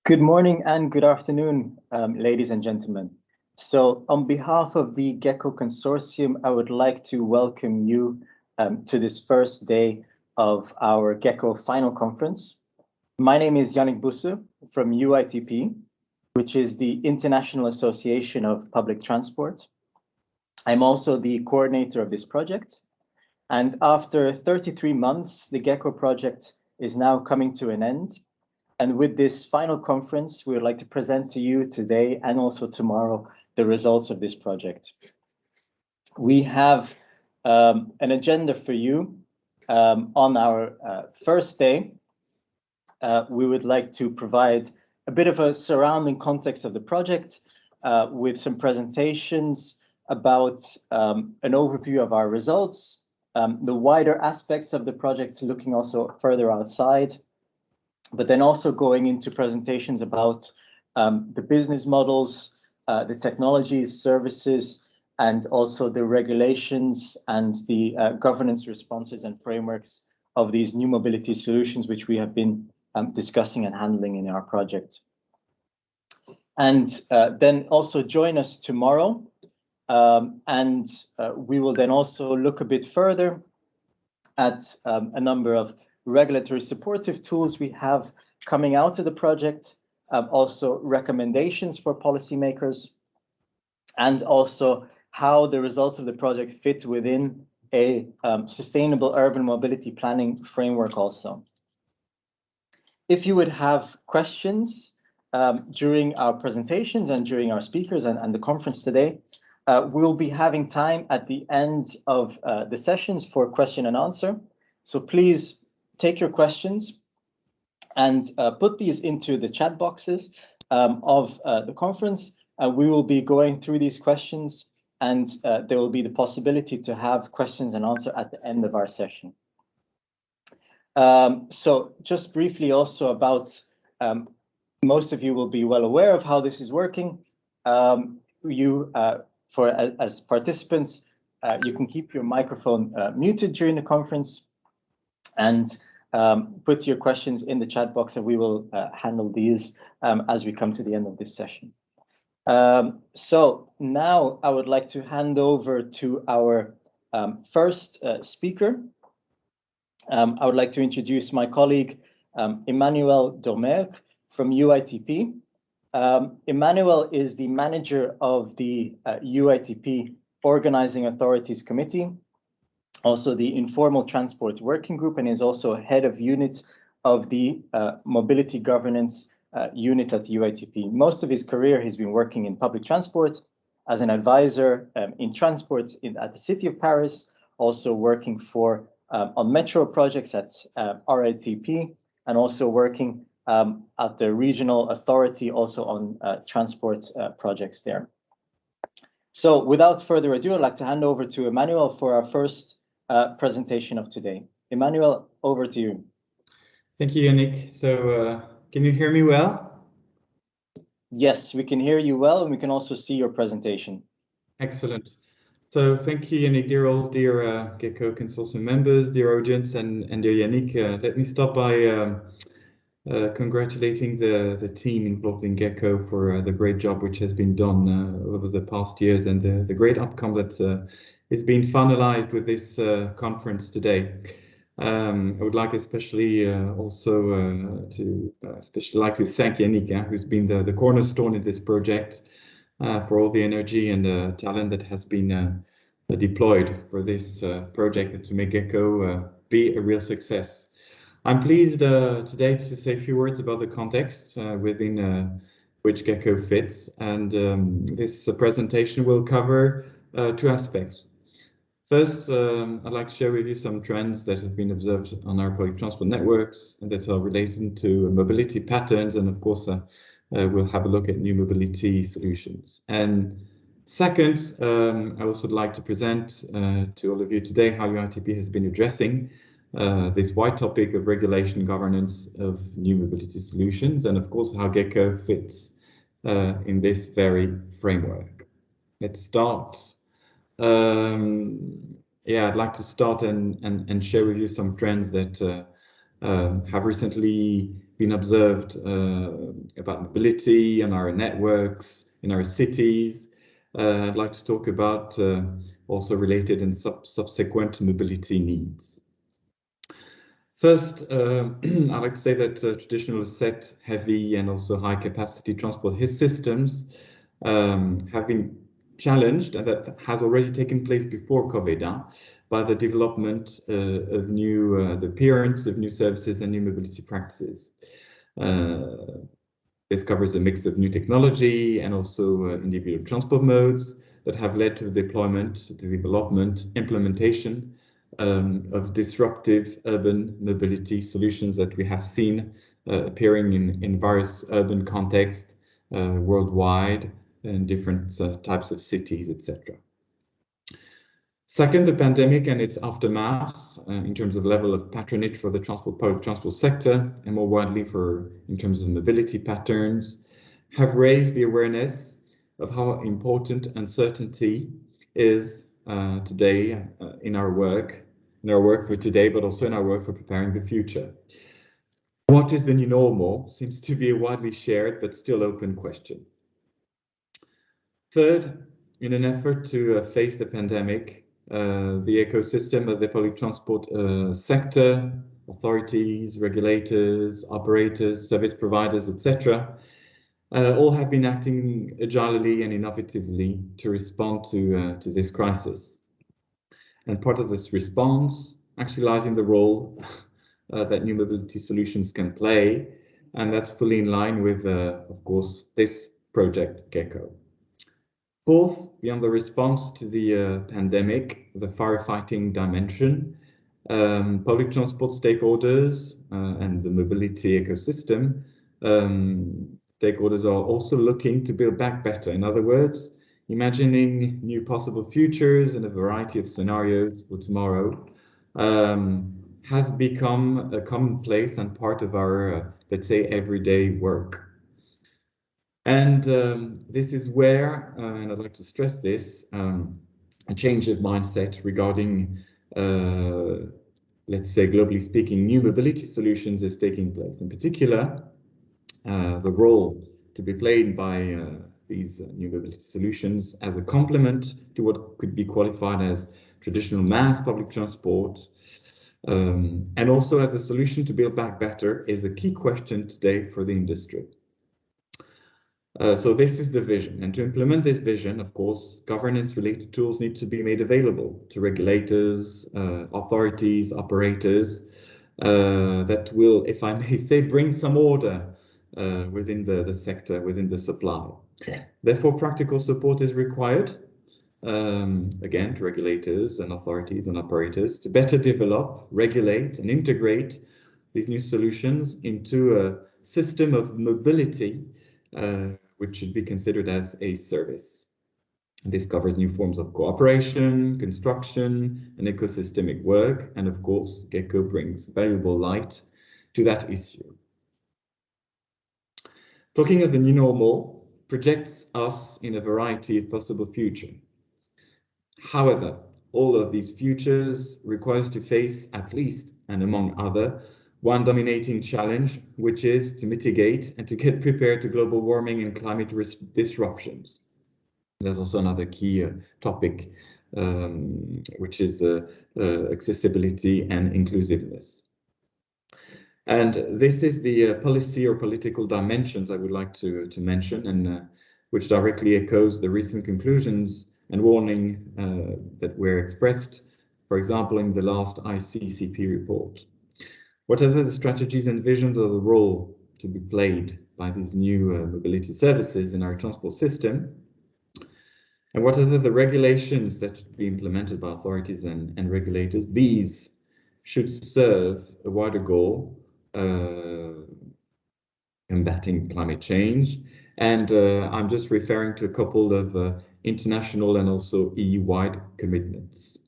Good morning and good afternoon, ladies and gentlemen. So on behalf of the GECKO Consortium, I would like to welcome you to this first day of our GECKO final conference. My name is Yannick Busse from UITP, which is the International Association of Public Transport. I'm also the coordinator of this project. And after 33 months, the GECKO project is now coming to an end. And with this final conference, we would like to present to you today and also tomorrow the results of this project. We have an agenda for you on our first day. We would like to provide a bit of a surrounding context of the project with some presentations about an overview of our results, the wider aspects of the project, looking also further outside, but then also going into presentations about the business models, the technologies, services, and also the regulations and the governance responses and frameworks of these new mobility solutions, which we have been discussing and handling in our project. And then also join us tomorrow, and we will then also look a bit further at a number of regulatory supportive tools we have coming out of the project, also recommendations for policymakers, and also how the results of the project fit within a sustainable urban mobility planning framework also. If you would have questions during our presentations and during our speakers and the conference today, we'll be having time at the end of the sessions for question and answer. So please take your questions and put these into the chat boxes of the conference. We will be going through these questions, and there will be the possibility to have questions and answer at the end of our session. So just briefly also about, most of you will be well aware of how this is working. As participants, you can keep your microphone muted during the conference, and put your questions in the chat box, and we will handle these as we come to the end of this session. So now I would like to hand over to our first speaker. I would like to introduce my colleague, Emmanuel Dormerck from UITP. Emmanuel is the manager of the UITP Organizing Authorities Committee, also the Informal Transport Working Group, and is also head of unit of the Mobility Governance unit at UITP. Most of his career he's been working in public transport as an advisor in transport at the City of Paris, also working on metro projects at RATP, and also working at the regional authority also on transport projects there. So without further ado, I'd like to hand over to Emmanuel for our first presentation of today. Emmanuel, over to you. Thank you, Yannick. So can you hear me well? Yes, we can hear you well, and we can also see your presentation. Excellent. So thank you, Yannick, dear GECKO Consortium members, dear audience, and dear Yannick. Let me start by congratulating the team involved in GECKO for the great job which has been done over the past years, and the great outcome that is being finalized with this conference today. I would like especially like to thank Yannick, who's been the cornerstone in this project, for all the energy and talent that has been deployed for this project and to make GECKO be a real success. I'm pleased today to say a few words about the context within which GECKO fits, and this presentation will cover two aspects. First, I'd like to share with you some trends that have been observed on our public transport networks and that are related to mobility patterns, and of course we'll have a look at new mobility solutions. And second, I also would like to present to all of you today how UITP has been addressing this wide topic of regulation governance of new mobility solutions, and of course how GECKO fits in this very framework. Let's start. I'd like to start and share with you some trends that have recently been observed about mobility and our networks in our cities. I'd like to talk about also related and subsequent mobility needs. First, I'd like to say that traditional set, heavy and also high capacity transport systems have been challenged, and that has already taken place before COVID, by the development of new, the appearance of new services and new mobility practices. This covers a mix of new technology and also individual transport modes that have led to the deployment, the development, implementation of disruptive urban mobility solutions that we have seen appearing in various urban contexts worldwide in different types of cities, etc. Second, the pandemic and its aftermath in terms of level of patronage for the public transport sector and more widely in terms of mobility patterns have raised the awareness of how important uncertainty is today in our work for today, but also in our work for preparing the future. What is the new normal seems to be a widely shared but still open question. Third, in an effort to face the pandemic, the ecosystem of the public transport sector, authorities, regulators, operators, service providers, etc., all have been acting agilely and innovatively to respond to this crisis. And part of this response actually lies in the role that new mobility solutions can play, and that's fully in line with, of course, this project, GECKO. Fourth, beyond the response to the pandemic, the firefighting dimension, public transport stakeholders and the mobility ecosystem stakeholders are also looking to build back better. In other words, imagining new possible futures and a variety of scenarios for tomorrow has become a commonplace and part of our, let's say, everyday work. And this is where, and I'd like to stress this, a change of mindset regarding, let's say, globally speaking, new mobility solutions is taking place. In particular, the role to be played by these new mobility solutions as a complement to what could be qualified as traditional mass public transport, and also as a solution to build back better is a key question today for the industry. So this is the vision, and to implement this vision, of course, governance-related tools need to be made available to regulators, authorities, operators, that will, if I may say, bring some order within the sector, within the supply. Yeah. Therefore, practical support is required, again, to regulators and authorities and operators to better develop, regulate, and integrate these new solutions into a system of mobility which should be considered as a service. This covers new forms of cooperation, construction, and ecosystemic work, and of course, GECKO brings valuable light to that issue. Talking of the new normal projects us in a variety of possible futures. However, all of these futures requires to face at least, and among other, one dominating challenge, which is to mitigate and to get prepared to global warming and climate disruptions. There's also another key topic, which is accessibility and inclusiveness. And this is the policy or political dimensions I would like to mention, and which directly echoes the recent conclusions and warning that were expressed, for example, in the last ICCP report. What are the strategies and visions of the role to be played by these new mobility services in our transport system? And what are the regulations that should be implemented by authorities and regulators? These should serve a wider goal, combating climate change. And I'm just referring to a couple of international and also EU-wide commitments.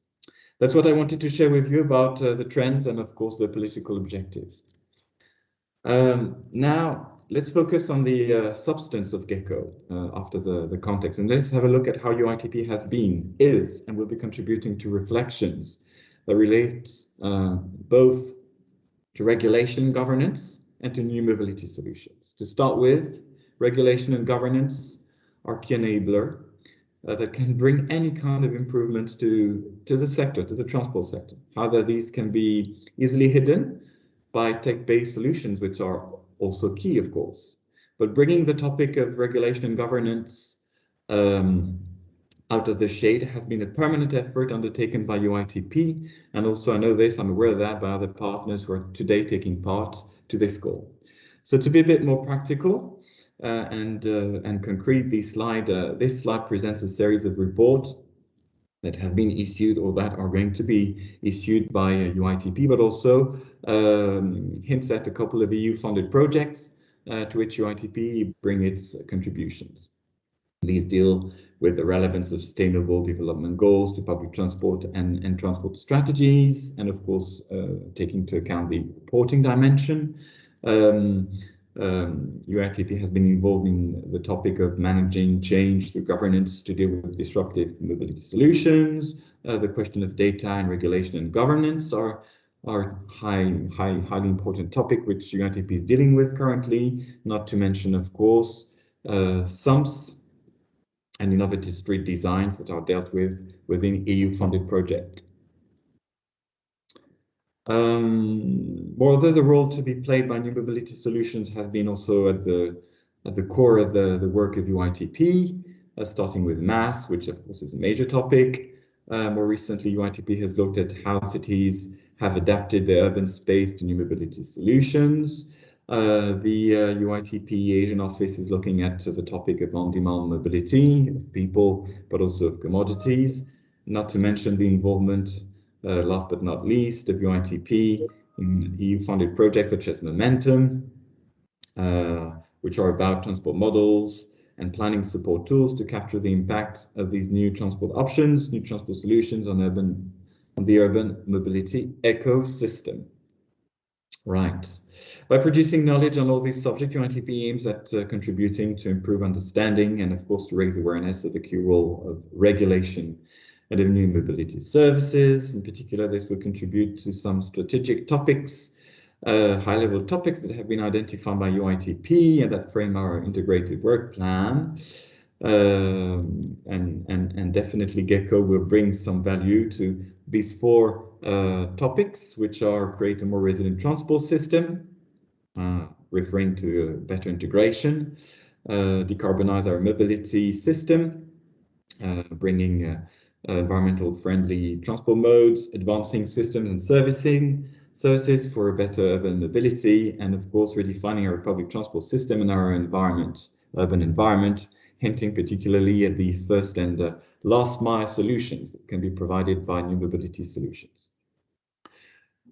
That's what I wanted to share with you about the trends and, of course, the political objectives. Now, let's focus on the substance of GECKO after the context, and let's have a look at how UITP has been, is, and will be contributing to reflections that relate both to regulation and governance, and to new mobility solutions. To start with, regulation and governance are key enabler that can bring any kind of improvements to the sector, to the transport sector. However, these can be easily hidden by tech-based solutions, which are also key, of course. But bringing the topic of regulation and governance out of the shade has been a permanent effort undertaken by UITP, and also I know this, I'm aware of that, by other partners who are today taking part to this goal. So to be a bit more practical and concrete, this slide presents a series of reports that have been issued or that are going to be issued by UITP, but also hints at a couple of EU-funded projects to which UITP bring its contributions. These deal with the relevance of sustainable development goals to public transport and transport strategies, and of course, taking into account the reporting dimension. UITP has been involved in the topic of managing change through governance to deal with disruptive mobility solutions. The question of data and regulation and governance are highly important topic which UITP is dealing with currently, not to mention, of course, SUMPs and innovative street designs that are dealt with within EU-funded project. Moreover, the role to be played by new mobility solutions has been also at the core of the work of UITP, starting with mass, which of course is a major topic. More recently, UITP has looked at how cities have adapted their urban space to new mobility solutions. The UITP Asian office is looking at the topic of on-demand mobility of people, but also of commodities, not to mention the involvement, last but not least, of UITP in EU-funded projects such as Momentum, which are about transport models and planning support tools to capture the impact of these new transport options, new transport solutions on the urban mobility ecosystem. Right. By producing knowledge on all these subjects, UITP aims at contributing to improve understanding and, of course, to raise awareness of the key role of regulation and of new mobility services. In particular, this will contribute to some strategic topics, high-level topics that have been identified by UITP and that frame our integrated work plan. And definitely GECKO will bring some value to these four topics, which are create a more resilient transport system, referring to better integration, decarbonize our mobility system, bringing environmental friendly transport modes, advancing systems and services for a better urban mobility, and of course redefining our public transport system and our environment, urban environment, hinting particularly at the first and last mile solutions that can be provided by new mobility solutions.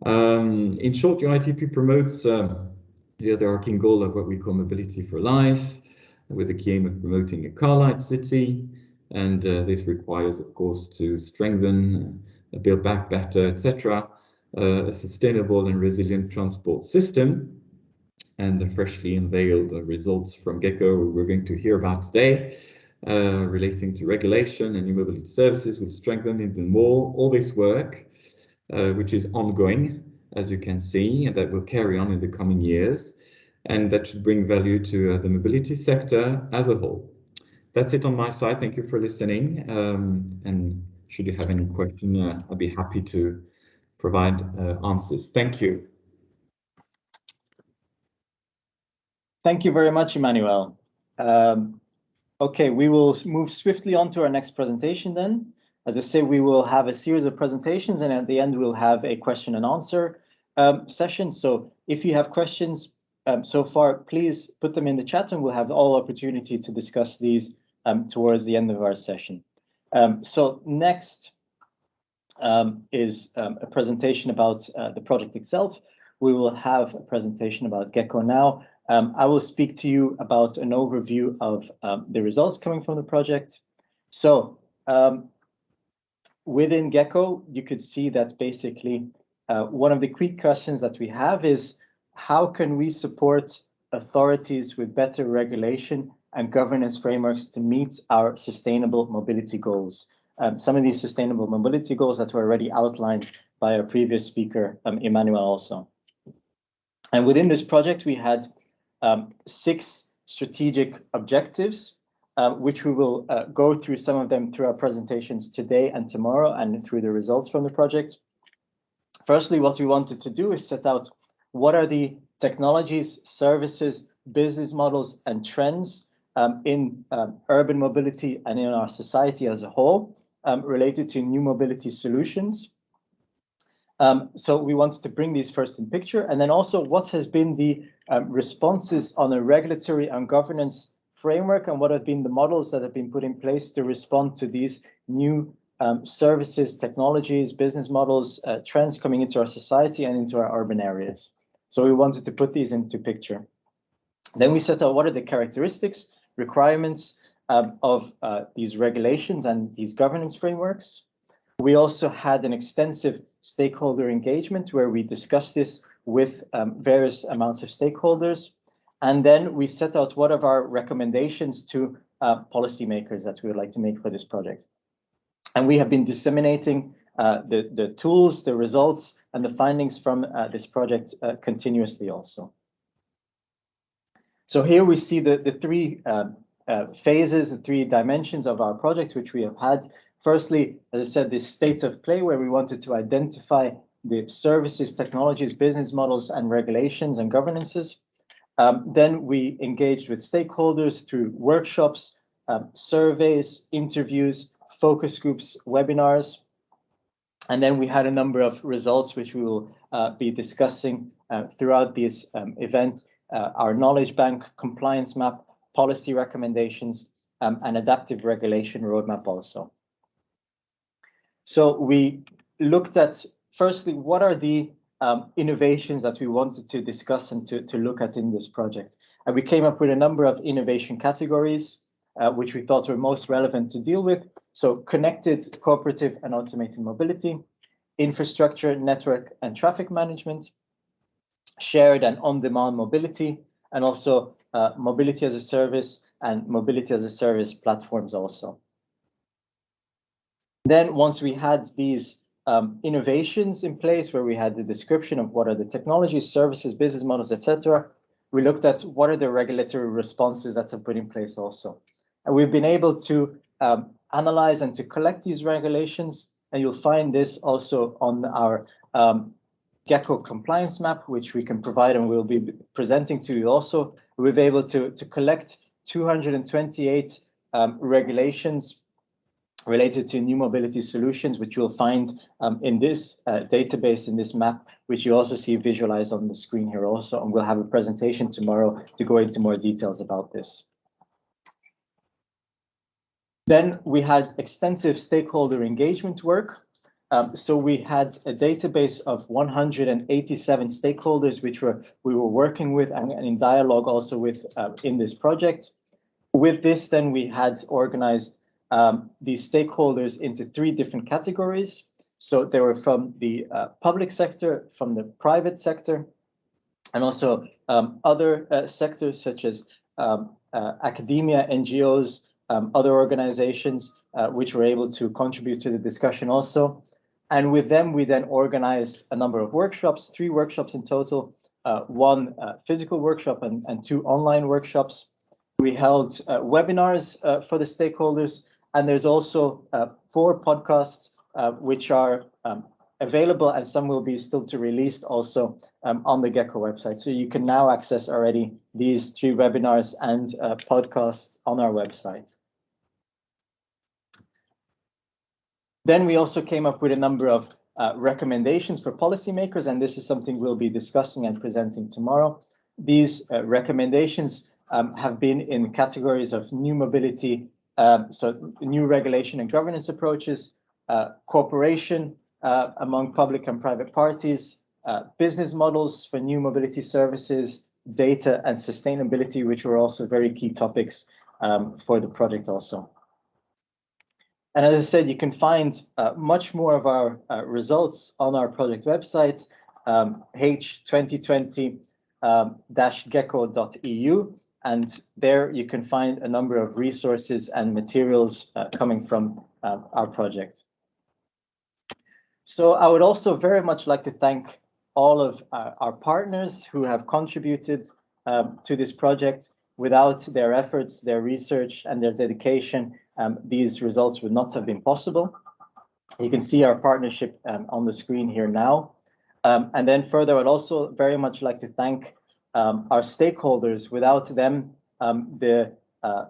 In short, UITP promotes the overarching goal of what we call mobility for life, with the key aim of promoting a car light city. And this requires, of course, to strengthen, build back better, etc., a sustainable and resilient transport system. And the freshly unveiled results from GECKO we're going to hear about today, relating to regulation and new mobility services, will strengthen even more all this work, which is ongoing, as you can see, and that will carry on in the coming years, and that should bring value to the mobility sector as a whole. That's it on my side. Thank you for listening. And should you have any question, I'll be happy to provide answers. Thank you. Thank you very much, Emmanuel. Okay, we will move swiftly on to our next presentation then. As I say, we will have a series of presentations, and at the end we'll have a question and answer session. So if you have questions so far, please put them in the chat and we'll have all opportunity to discuss these towards the end of our session. So next is a presentation about the project itself. We will have a presentation about GECKO now. I will speak to you about an overview of the results coming from the project. So within GECKO, you could see that basically one of the quick questions that we have is, how can we support authorities with better regulation and governance frameworks to meet our sustainable mobility goals? Some of these sustainable mobility goals that were already outlined by our previous speaker, Emmanuel also. And within this project, we had 6 strategic objectives, which we will go through some of them through our presentations today and tomorrow and through the results from the project. Firstly, what we wanted to do is set out what are the technologies, services, business models, and trends in urban mobility and in our society as a whole related to new mobility solutions. So we wanted to bring these first in picture, and then also what has been the responses on a regulatory and governance framework, and what have been the models that have been put in place to respond to these new services, technologies, business models, trends coming into our society and into our urban areas. So we wanted to put these into picture. Then we set out what are the characteristics, requirements of these regulations and these governance frameworks. We also had an extensive stakeholder engagement where we discussed this with various amounts of stakeholders. And then we set out what are our recommendations to policymakers that we would like to make for this project. And we have been disseminating the tools, the results, and the findings from this project continuously also. So here we see the 3 phases, the 3 dimensions of our project, which we have had. Firstly, as I said, this state of play where we wanted to identify the services, technologies, business models, and regulations and governances. Then we engaged with stakeholders through workshops, surveys, interviews, focus groups, webinars. And then we had a number of results which we will be discussing throughout this event, our knowledge bank, compliance map, policy recommendations, and adaptive regulation roadmap also. So we looked at, firstly, what are the innovations that we wanted to discuss and to look at in this project. And we came up with a number of innovation categories, which we thought were most relevant to deal with. So connected, cooperative, and automated mobility, infrastructure, network, and traffic management, shared and on-demand mobility, and also mobility as a service and mobility as a service platforms also. Then once we had these innovations in place where we had the description of what are the technologies, services, business models, etc., we looked at what are the regulatory responses that have put in place also. And we've been able to analyze and to collect these regulations, and you'll find this also on our GECKO compliance map, which we can provide and we'll be presenting to you also. We've been able to collect 228 regulations related to new mobility solutions, which you'll find in this database, in this map, which you also see visualized on the screen here also. And we'll have a presentation tomorrow to go into more details about this. Then we had extensive stakeholder engagement work. So we had a database of 187 stakeholders, which we were working with and in dialogue also with in this project. With this, then we had organized these stakeholders into 3 different categories. So they were from the public sector, from the private sector, and also other sectors such as academia, NGOs, other organizations, which were able to contribute to the discussion also. And with them, we then organized a number of workshops, 3 workshops in total, 1 physical workshop and 2 online workshops. We held webinars for the stakeholders, and there's also 4 podcasts which are available, and some will be still to release also on the GECKO website. So you can now access already these 3 webinars and podcasts on our website. Then we also came up with a number of recommendations for policymakers, and this is something we'll be discussing and presenting tomorrow. These recommendations have been in categories of new mobility, so new regulation and governance approaches, cooperation among public and private parties, business models for new mobility services, data and sustainability, which were also very key topics for the project also. And as I said, you can find much more of our results on our project website, h2020-gecko.eu. And there you can find a number of resources and materials coming from our project. So I would also very much like to thank all of our partners who have contributed to this project. Without their efforts, their research, and their dedication, these results would not have been possible. You can see our partnership on the screen here now. And then further, I'd also very much like to thank our stakeholders. Without them, the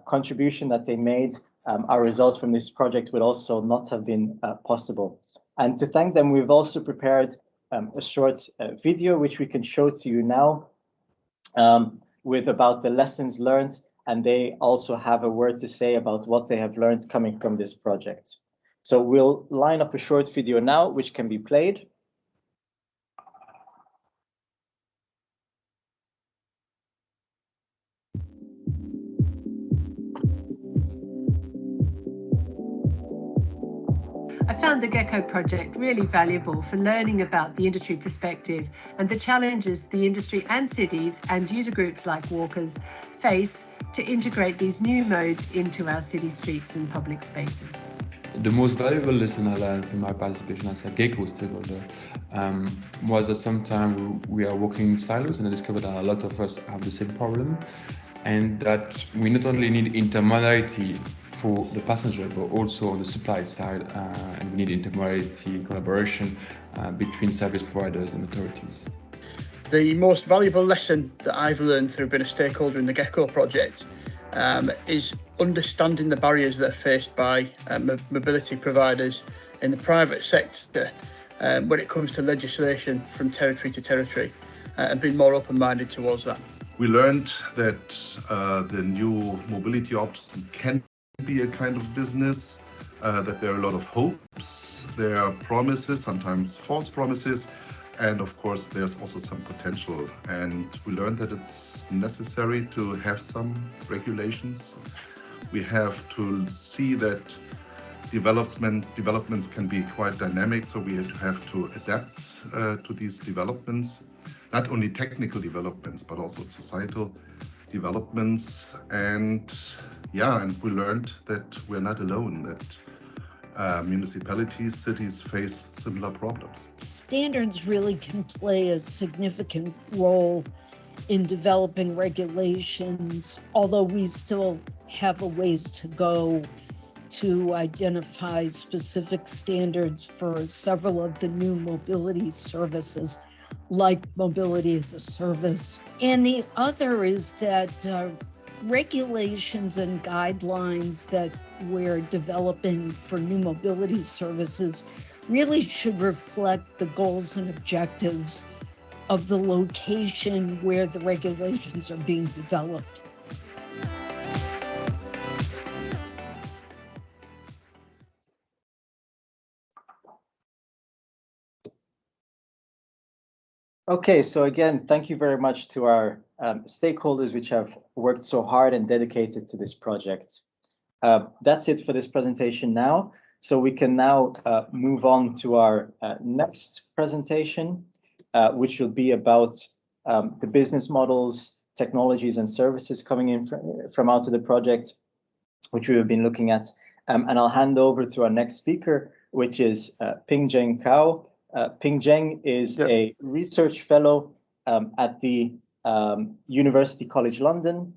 contribution that they made, our results from this project would also not have been possible. And to thank them, we've also prepared a short video, which we can show to you now, with about the lessons learned, and they also have a word to say about what they have learned coming from this project. So we'll line up a short video now, which can be played. I found the GECKO project really valuable for learning about the industry perspective and the challenges the industry and cities and user groups like walkers face to integrate these new modes into our city streets and public spaces. The most valuable lesson I learned from my participation as a GECKO stakeholder was that sometimes we are working in silos, and I discovered that a lot of us have the same problem, and that we not only need intermodality for the passenger, but also on the supply side, and we need intermodality collaboration between service providers and authorities. The most valuable lesson that I've learned through being a stakeholder in the GECKO project is understanding the barriers that are faced by mobility providers in the private sector when it comes to legislation from territory to territory, and being more open-minded towards that. We learned that the new mobility options can be a kind of business, that there are a lot of hopes, there are promises, sometimes false promises, and of course there's also some potential. And we learned that it's necessary to have some regulations. We have to see that developments can be quite dynamic, so we have to adapt to these developments, not only technical developments but also societal developments. And we learned that we're not alone, that municipalities, cities face similar problems. Standards really can play a significant role in developing regulations, although we still have a ways to go to identify specific standards for several of the new mobility services, like mobility as a service. And the other is that regulations and guidelines that we're developing for new mobility services really should reflect the goals and objectives of the location where the regulations are being developed. Okay, so again, thank you very much to our stakeholders which have worked so hard and dedicated to this project. That's it for this presentation now. So we can now move on to our next presentation, which will be about the business models, technologies and services coming in from out of the project, which we have been looking at. And I'll hand over to our next speaker, which is Ping-Zheng Cao. Ping-Zheng is a research fellow at the University College London.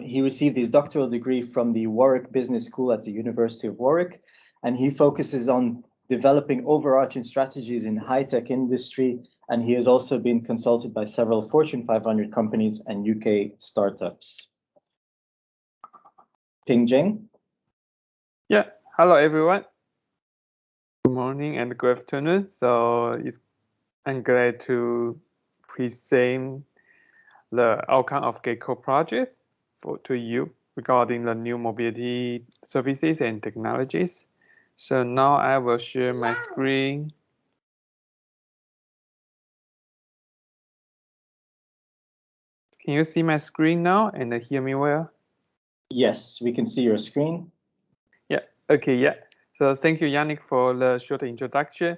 He received his doctoral degree from the Warwick Business School at the University of Warwick, and he focuses on developing overarching strategies in high-tech industry, and he has also been consulted by several Fortune 500 companies and UK startups. Ping-Zheng? Yeah, hello everyone. Good morning and good afternoon. So I'm glad to present the outcome of GECKO projects to you regarding the new mobility services and technologies. So now I will share my screen. Can you see my screen now and hear me well? Yes, we can see your screen. Yeah, okay, yeah. So thank you, Yannick, for the short introduction.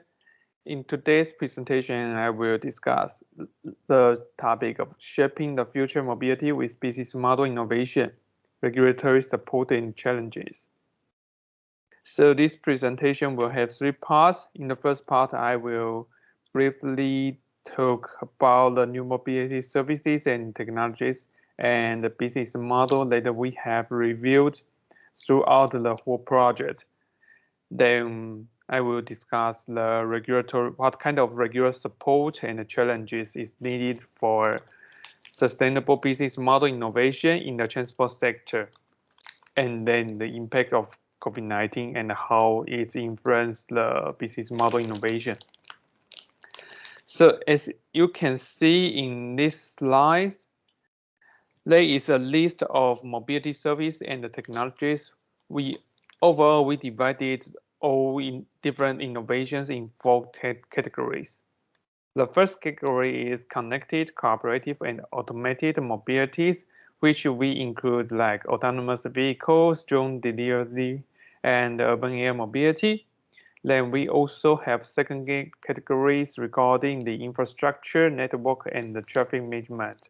In today's presentation, I will discuss the topic of shaping the future mobility with business model innovation, regulatory support, and challenges. So this presentation will have 3 parts. In the first part, I will briefly talk about the new mobility services and technologies and the business model that we have reviewed throughout the whole project. Then I will discuss the regulatory, what kind of regulatory support and challenges is needed for sustainable business model innovation in the transport sector, and then the impact of COVID-19 and how it influenced the business model innovation. So as you can see in this slide, there is a list of mobility service and the technologies. Overall, we divided all in different innovations in 4 categories. The first category is connected, cooperative, and automated mobilities, which we include like autonomous vehicles, drone delivery, and urban air mobility. Then we also have second categories regarding the infrastructure, network, and the traffic management.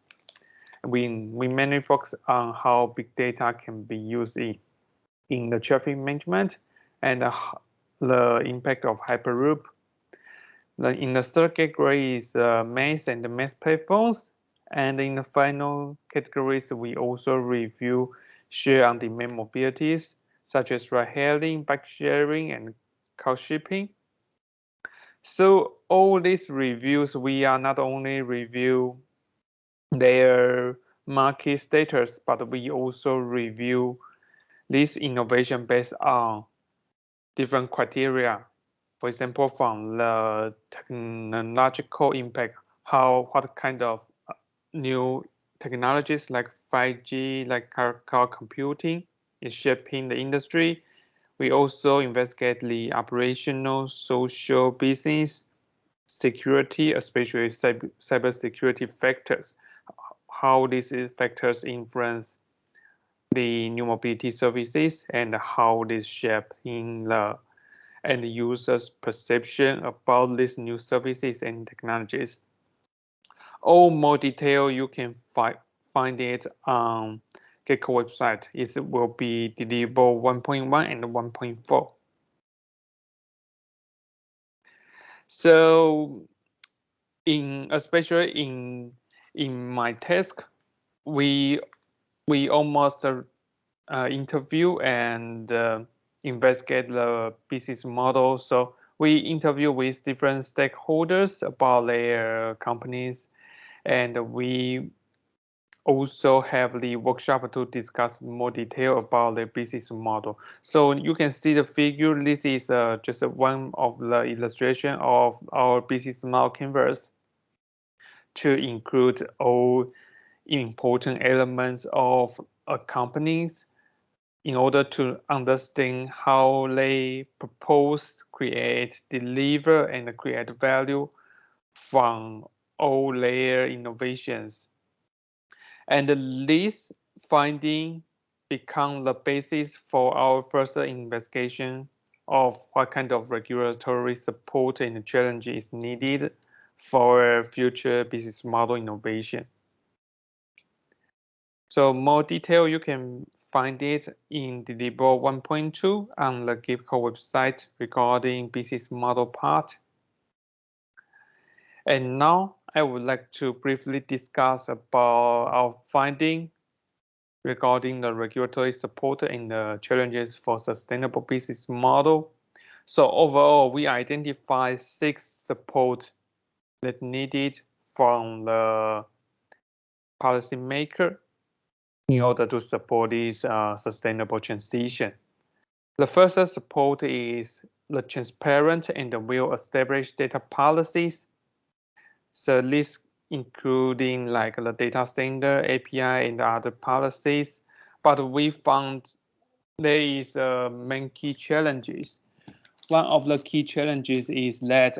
We mainly focus on how big data can be used in the traffic management and the impact of Hyperloop. In the third category is mass and mass platforms. And in the final categories, we also review share on demand mobilities, such as ride hailing, bike sharing, and car shipping. So all these reviews, we are not only review their market status, but we also review this innovation based on different criteria. For example, from the technological impact, what kind of new technologies like 5G, like cloud computing is shaping the industry. We also investigate the operational, social, business, security, especially cybersecurity factors, how these factors influence the new mobility services and how this shape in the end users' perception about these new services and technologies. All more detail you can find it on GECKO website. It will be deliverable 1.1 and 1.4. So especially in my task, we almost interview and investigate the business model. So we interview with different stakeholders about their companies, and we also have the workshop to discuss more detail about the business model. So you can see the figure. This is just one of the illustration of our business model canvas to include all important elements of a company's in order to understand how they propose, create, deliver, and create value from all their innovations. And this finding become the basis for our further investigation of what kind of regulatory support and challenge is needed for future business model innovation. So more detail, you can find it in deliverable 1.2 on the GECKO website regarding business model part. And now I would like to briefly discuss about our finding regarding the regulatory support and the challenges for sustainable business model. So overall, we identify 6 support that needed from the policymaker in order to support this sustainable transition. The first support is the transparent and well-established data policies. So this including like the data standard, API, and other policies. But we found there is main key challenges. One of the key challenges is that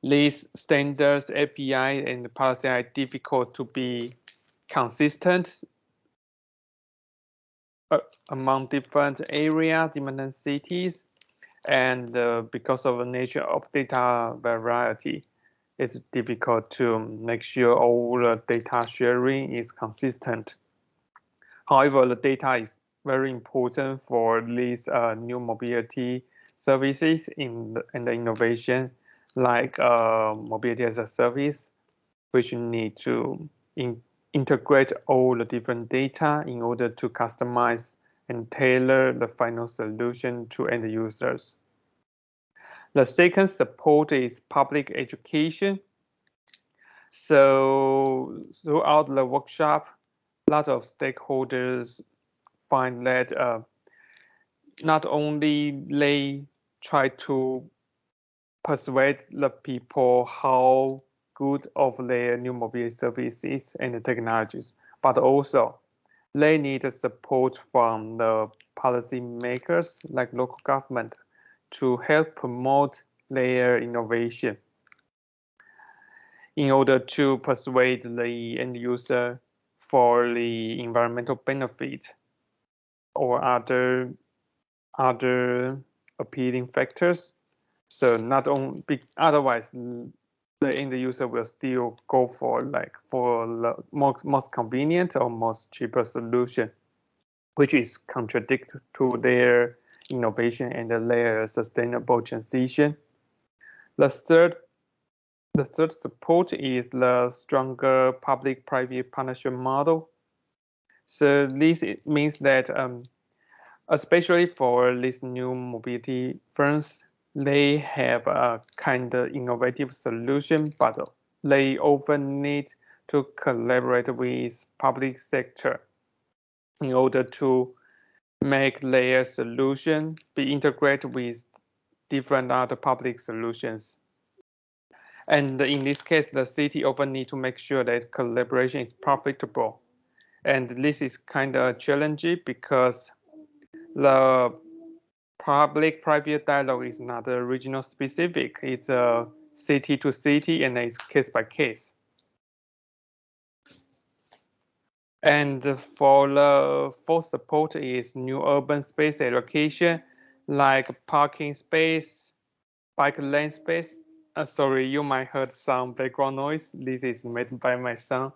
these standards, API, and policy are difficult to be consistent among different areas, different cities, and because of the nature of data variety, it's difficult to make sure all the data sharing is consistent. However, the data is very important for these new mobility services in the innovation. like mobility as a service, which need to integrate all the different data in order to customize and tailor the final solution to end users. The second support is public education. So throughout the workshop, a lot of stakeholders find that not only they try to persuade the people how good of their new mobility services and technologies, but also they need support from the policymakers like local government to help promote their innovation in order to persuade the end user for the environmental benefit or other appealing factors. So not only otherwise the end user will still go for the most convenient or most cheaper solution, which is contradict to their innovation and their sustainable transition. The third support is the stronger public-private partnership model. So this means that especially for these new mobility firms, they have a kind of innovative solution, but they often need to collaborate with public sector in order to make their solution be integrated with different other public solutions. And in this case, the city often need to make sure that collaboration is profitable. And this is kind of challenging because the public-private dialogue is not regional specific. It's a city to city and it's case by case. And for the fourth support is new urban space allocation, like parking space, bike lane space. Sorry, you might heard some background noise. This is made by my son.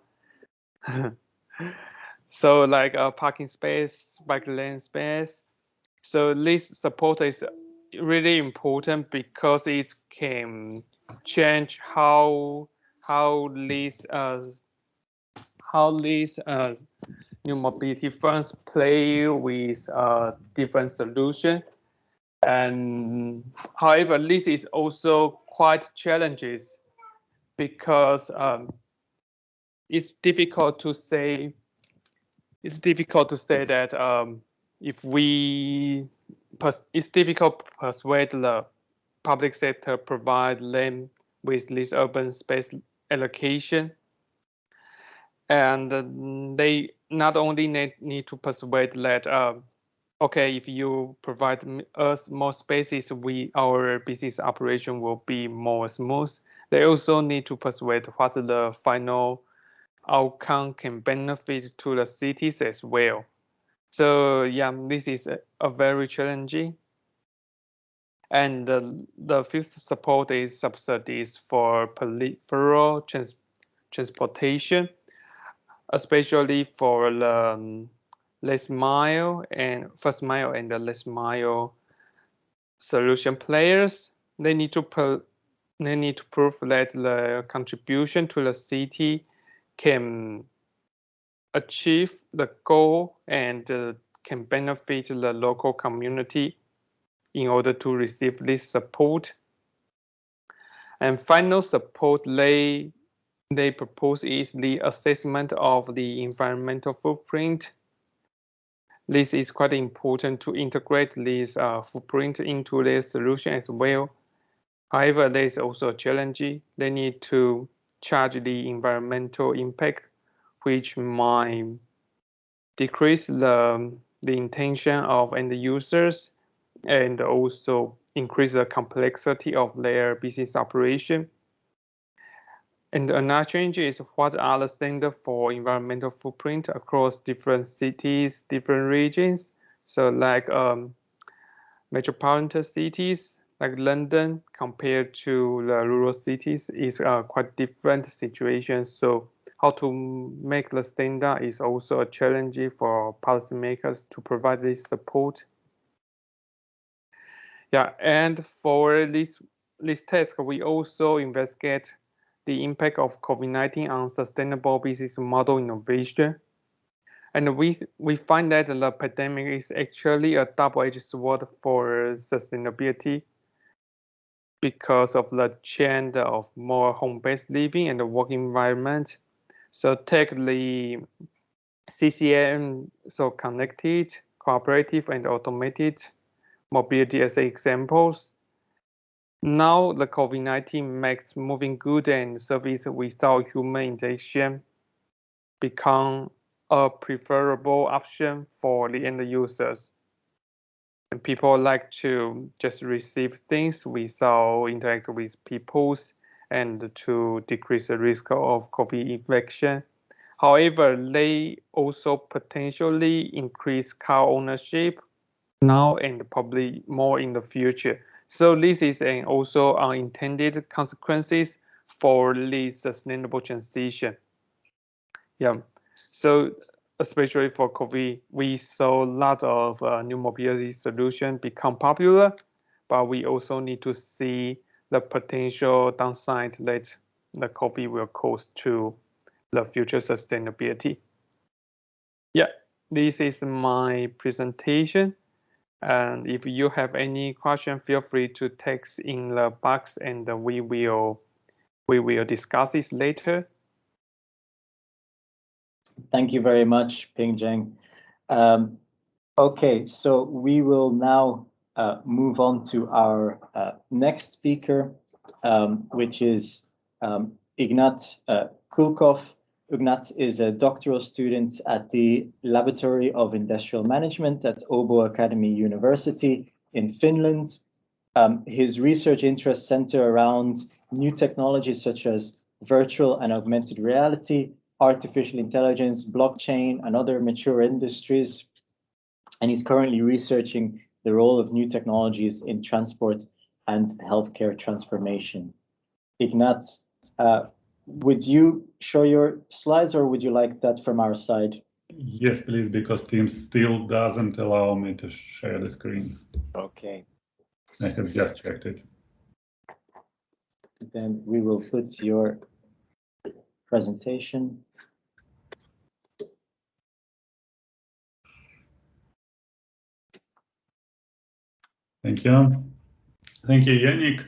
So like a parking space, bike lane space. So this support is really important because it can change how these new mobility firms play with different solutions. And however, this is also quite challenges because it's difficult to say that if we it's difficult to persuade the public sector provide them with this urban space allocation, and they not only need to persuade that okay, if you provide us more spaces, our business operation will be more smooth. They also need to persuade what the final outcome can benefit to the cities as well. So yeah, this is a very challenging. And the fifth support is subsidies for peripheral transportation, especially for the last mile and first mile and the last mile solution players. They need to prove that the contribution to the city can achieve the goal and can benefit the local community in order to receive this support. And final support they propose is the assessment of the environmental footprint. This is quite important to integrate this footprint into their solution as well. However, there is also a challenge. They need to charge the environmental impact, which might decrease the intention of end users and also increase the complexity of their business operation. And another change is what are the standards for environmental footprint across different cities, different regions. So like metropolitan cities like London compared to the rural cities is quite different situation. So how to make the standard is also a challenge for policymakers to provide this support. Yeah, and for this this task, we also investigate the impact of COVID-19 on sustainable business model innovation. And we find that the pandemic is actually a double-edged sword for sustainability because of the trend of more home-based living and the work environment. So take the CCM, so connected, cooperative, and automated mobility as examples. Now the COVID-19 makes moving goods and services without human interaction become a preferable option for the end users. And people like to just receive things without interact with people and to decrease the risk of COVID infection. However, they also potentially increase car ownership now and probably more in the future. So this is an also unintended consequences for the sustainable transition. Yeah. So especially for COVID, we saw a lot of new mobility solutions become popular, but we also need to see the potential downside that the COVID will cause to the future sustainability. Yeah, this is my presentation. And if you have any question, feel free to text in the box, and we will discuss this later. Thank you very much, Ping Zheng. Okay, so we will now move on to our next speaker, which is Ignat Kulkov. Ignat is a doctoral student at the Laboratory of Industrial Management at Åbo Academy University in Finland. His research interests center around new technologies such as virtual and augmented reality, artificial intelligence, blockchain, and other mature industries. And he's currently researching the role of new technologies in transport and healthcare transformation. Ignat, would you show your slides, or would you like that from our side? Yes, please, because Teams still doesn't allow me to share the screen. Okay. I have just checked it. Then we will put your presentation. Thank you. Thank you, Yannick.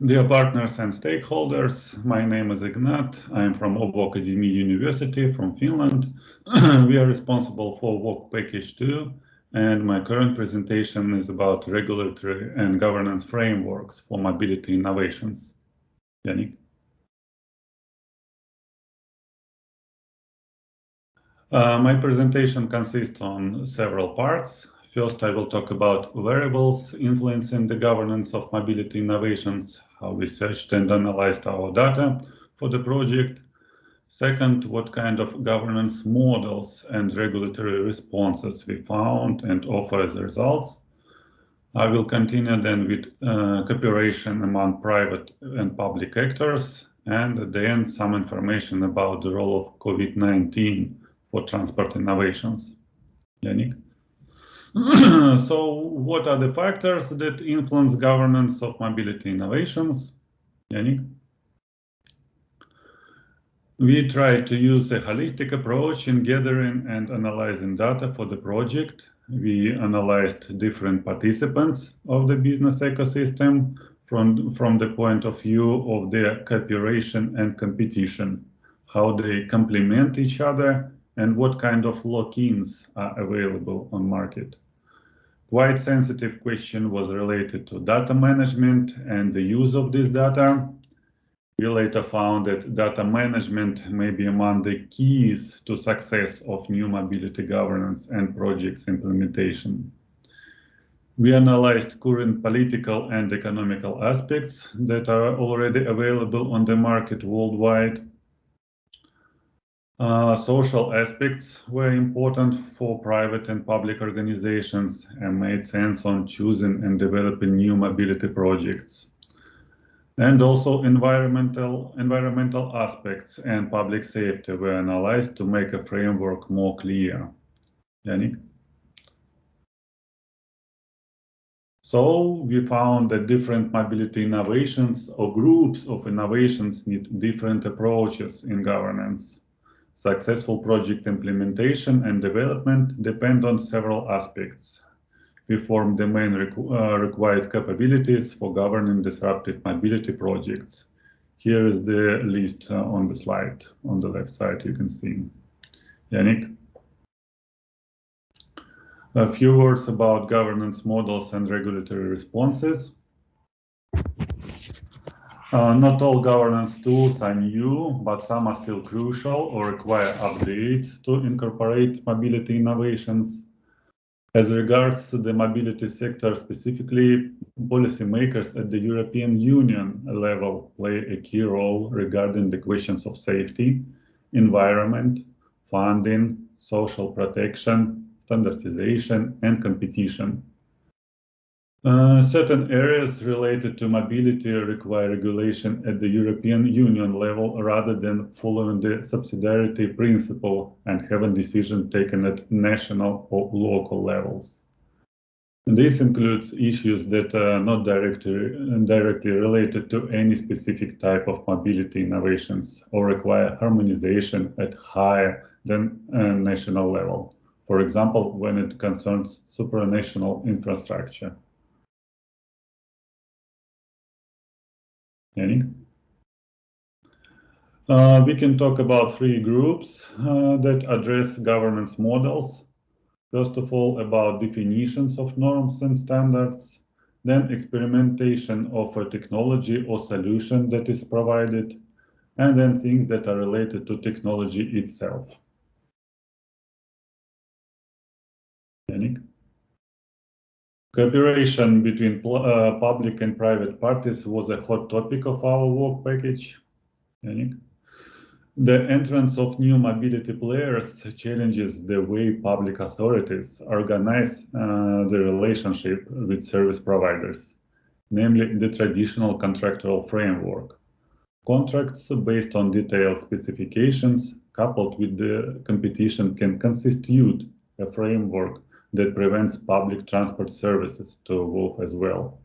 Dear partners and stakeholders, my name is Ignat. I'm from Åbo Academy University from Finland. We are responsible for Work Package 2, and my current presentation is about regulatory and governance frameworks for mobility innovations. Yannick. My presentation consists on several parts. First, I will talk about variables influencing the governance of mobility innovations, how we searched and analyzed our data for the project. Second, what kind of governance models and regulatory responses we found and offer as results. I will continue then with cooperation among private and public actors, and at the end, some information about the role of COVID-19 for transport innovations. Yannick. So what are the factors that influence governance of mobility innovations? Yannick? We tried to use a holistic approach in gathering and analyzing data for the project. We analyzed different participants of the business ecosystem from the point of view of their cooperation and competition, how they complement each other, and what kind of lock-ins are available on market. Quite sensitive question was related to data management and the use of this data. We later found that data management may be among the keys to success of new mobility governance and projects implementation. We analyzed current political and economical aspects that are already available on the market worldwide. Social aspects were important for private and public organizations and made sense on choosing and developing new mobility projects. And also environmental aspects and public safety were analyzed to make a framework more clear. Yannick? So we found that different mobility innovations or groups of innovations need different approaches in governance. Successful project implementation and development depend on several aspects. We formed the main required capabilities for governing disruptive mobility projects. Here is the list on the slide. On the left side, you can see. Yannick? A few words about governance models and regulatory responses. Not all governance tools are new, but some are still crucial or require updates to incorporate mobility innovations. As regards the mobility sector specifically, policymakers at the European Union level play a key role regarding the questions of safety, environment, funding, social protection, standardization, and competition. Certain areas related to mobility require regulation at the European Union level rather than following the subsidiarity principle and having decisions taken at national or local levels. And this includes issues that are not directly related to any specific type of mobility innovations or require harmonization at higher than national level. For example, when it concerns supranational infrastructure. Yannick? We can talk about three groups that address governance models. First of all, about definitions of norms and standards, then experimentation of a technology or solution that is provided, and then things that are related to technology itself. Yannick? Cooperation between public and private parties was a hot topic of our work package. Yannick? The entrance of new mobility players challenges the way public authorities organize the relationship with service providers, namely the traditional contractual framework. Contracts based on detailed specifications coupled with the competition can constitute a framework that prevents public transport services to evolve as well.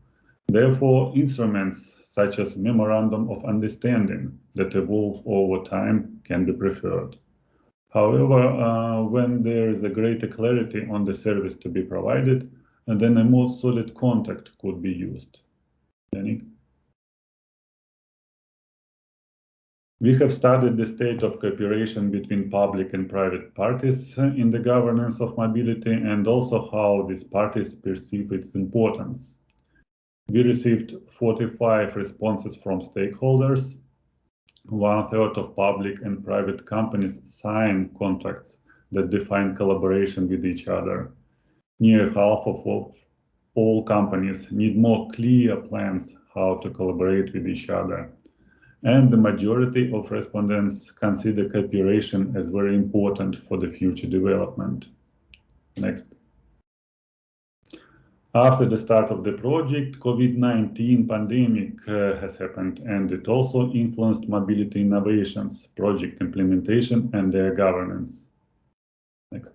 Therefore, instruments such as Memorandum of Understanding that evolve over time can be preferred. However, when there is a greater clarity on the service to be provided, then a more solid contract could be used. Yannick? We have studied the state of cooperation between public and private parties in the governance of mobility and also how these parties perceive its importance. We received 45 responses from stakeholders. 1/3 of public and private companies sign contracts that define collaboration with each other. Near half of all companies need more clear plans how to collaborate with each other. And the majority of respondents consider cooperation as very important for the future development. Next. After the start of the project, COVID-19 pandemic has happened, and it also influenced mobility innovations, project implementation, and their governance. Next.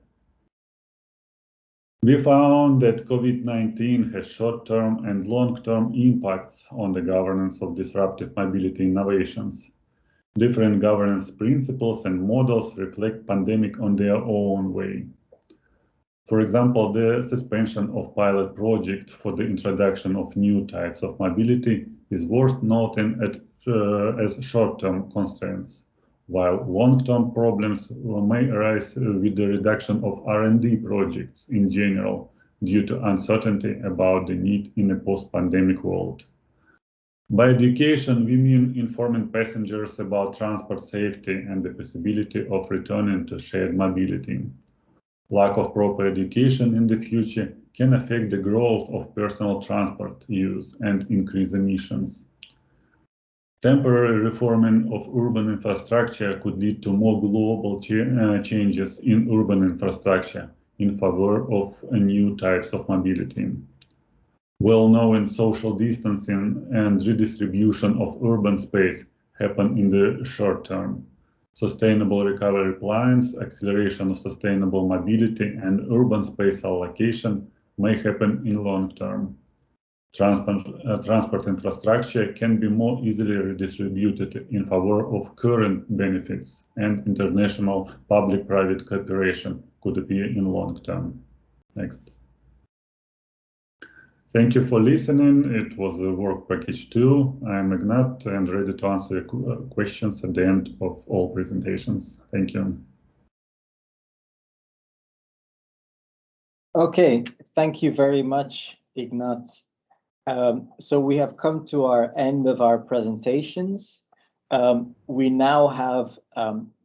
We found that COVID-19 has short-term and long-term impacts on the governance of disruptive mobility innovations. Different governance principles and models reflect pandemic on their own way. For example, the suspension of pilot project for the introduction of new types of mobility is worth noting as short-term constraints, while long-term problems may arise with the reduction of R&D projects in general due to uncertainty about the need in a post-pandemic world. By education, we mean informing passengers about transport safety and the possibility of returning to shared mobility. Lack of proper education in the future can affect the growth of personal transport use and increase emissions. Temporary reforming of urban infrastructure could lead to more global changes in urban infrastructure in favor of new types of mobility. Well-known social distancing and redistribution of urban space happen in the short term. Sustainable recovery plans, acceleration of sustainable mobility, and urban space allocation may happen in long term. transport infrastructure can be more easily redistributed in favor of current benefits, and international public-private cooperation could appear in long term. Next. Thank you for listening. It was the work package 2. I'm Ignat and ready to answer questions at the end of all presentations. Thank you. Okay, thank you very much, Ignat. So we have come to our end of our presentations. We now have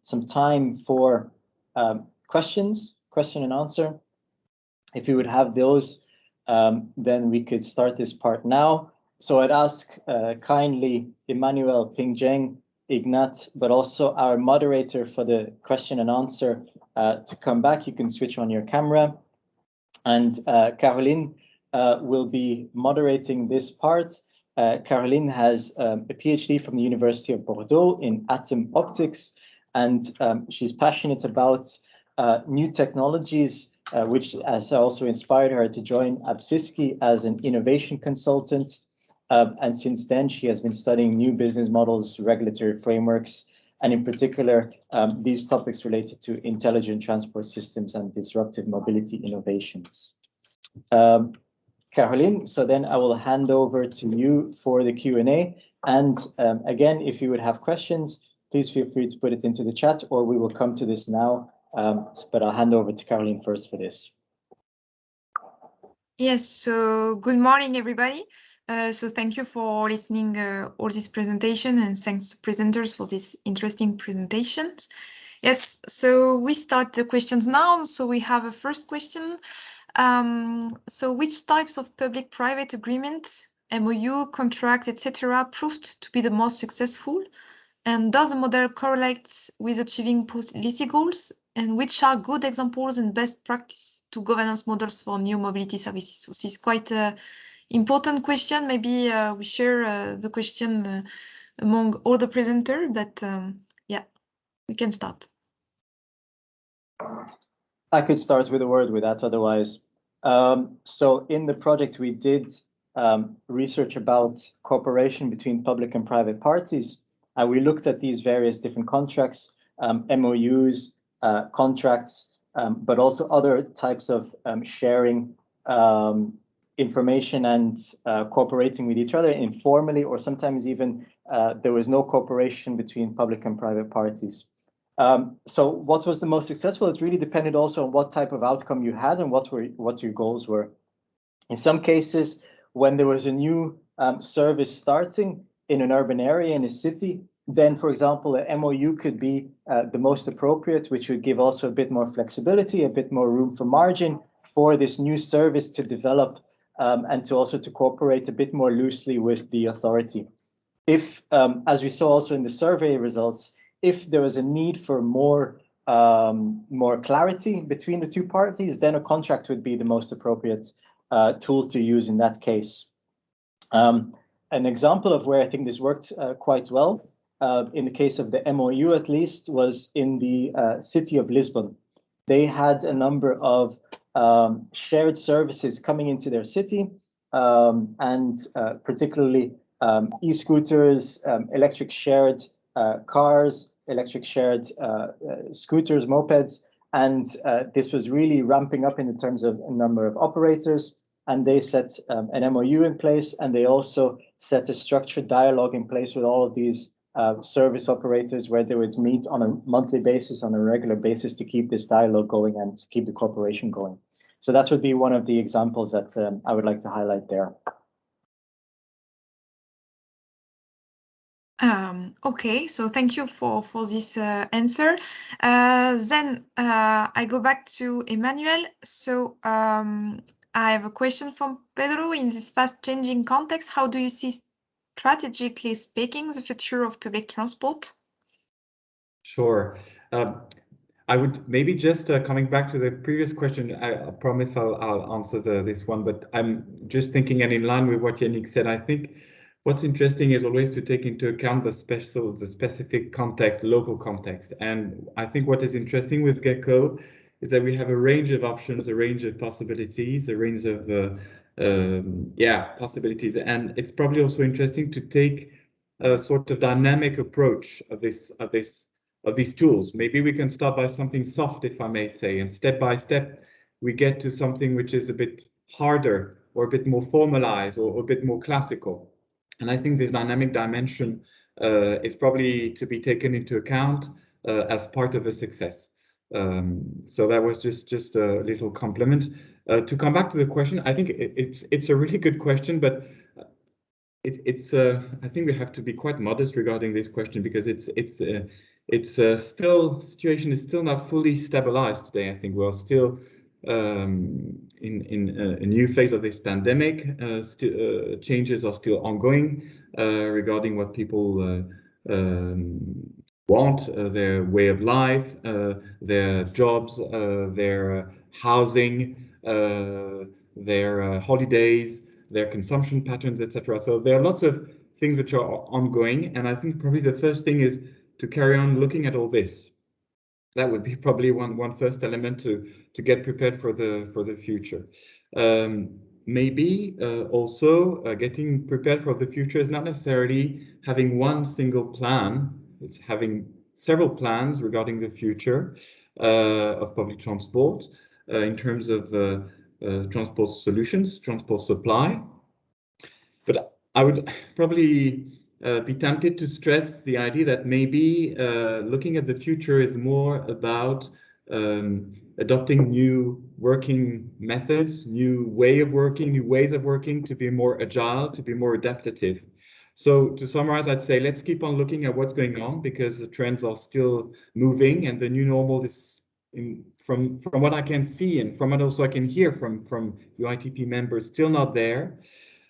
some time for question and answer. If you would have those, then we could start this part now. So I'd ask kindly Emmanuel, Pingjeng, Ignat, but also our moderator for the question and answer to come back. You can switch on your camera. And Caroline will be moderating this part. Caroline has a PhD from the University of Bordeaux in atom optics, and she's passionate about new technologies, which has also inspired her to join Absiski as an innovation consultant. And since then, she has been studying new business models, regulatory frameworks, and in particular, these topics related to intelligent transport systems and disruptive mobility innovations. Caroline, so then I will hand over to you for the Q&A. And again, if you would have questions, please feel free to put it into the chat, or we will come to this now. But I'll hand over to Caroline first for this. Yes, so good morning, everybody. So thank you for listening all this presentation, and thanks presenters for these interesting presentations. Yes, so we start the questions now. So we have a first question. So which types of public-private agreements, MOU, contract, etc., proved to be the most successful? And does the model correlate with achieving policy goals? And which are good examples and best practice to governance models for new mobility services? So this is quite an important question. Maybe we share the question among all the presenters, but yeah, we can start. I could start with a word with that otherwise. So in the project, we did research about cooperation between public and private parties. And we looked at these various different contracts, MOUs, contracts, but also other types of sharing information and cooperating with each other informally, or sometimes even there was no cooperation between public and private parties. So what was the most successful? It really depended also on what type of outcome you had and what your goals were. In some cases, when there was a new service starting in an urban area, in a city, then, for example, a MOU could be the most appropriate, which would give also a bit more flexibility, a bit more room for margin for this new service to develop and to also to cooperate a bit more loosely with the authority. If, as we saw also in the survey results, if there was a need for more clarity between the two parties, then a contract would be the most appropriate tool to use in that case. An example of where I think this worked quite well, in the case of the MOU at least, was in the city of Lisbon. They had a number of shared services coming into their city, and particularly e-scooters, electric shared cars, electric shared scooters, mopeds, and this was really ramping up in terms of a number of operators. And they set an MOU in place, and they also set a structured dialogue in place with all of these service operators, where they would meet on a monthly basis, on a regular basis, to keep this dialogue going and to keep the cooperation going. So that would be one of the examples that I would like to highlight there. Okay, so thank you for this answer. Then I go back to Emmanuel. So I have a question from Pedro. In this fast-changing context, how do you see, strategically speaking, the future of public transport? Sure. I would maybe just coming back to the previous question, I promise I'll answer this one, but I'm just thinking, and in line with what Yannick said, I think what's interesting is always to take into account the specific context, local context. And I think what is interesting with GECKO is that we have a range of options, a range of possibilities, a range of possibilities. And it's probably also interesting to take a sort of dynamic approach of these tools. Maybe we can start by something soft, if I may say, and step by step we get to something which is a bit harder or a bit more formalized or a bit more classical. And I think this dynamic dimension is probably to be taken into account as part of a success. So that was just a little compliment. To come back to the question, I think it's a really good question, but I think we have to be quite modest regarding this question, because situation is still not fully stabilized today. I think we're still in a new phase of this pandemic. Changes are still ongoing regarding what people want, their way of life, their jobs, their housing, their holidays, their consumption patterns, etc. So there are lots of things which are ongoing, and I think probably the first thing is to carry on looking at all this. That would be probably one first element to get prepared for the future. Maybe also getting prepared for the future is not necessarily having one single plan. It's having several plans regarding the future of public transport in terms of transport solutions, transport supply. But I would probably be tempted to stress the idea that maybe looking at the future is more about adopting new working methods, new ways of working to be more agile, to be more adaptive. So to summarize, I'd say let's keep on looking at what's going on, because the trends are still moving, and the new normal is, from what I can see and from what also I can hear from UITP members, still not there.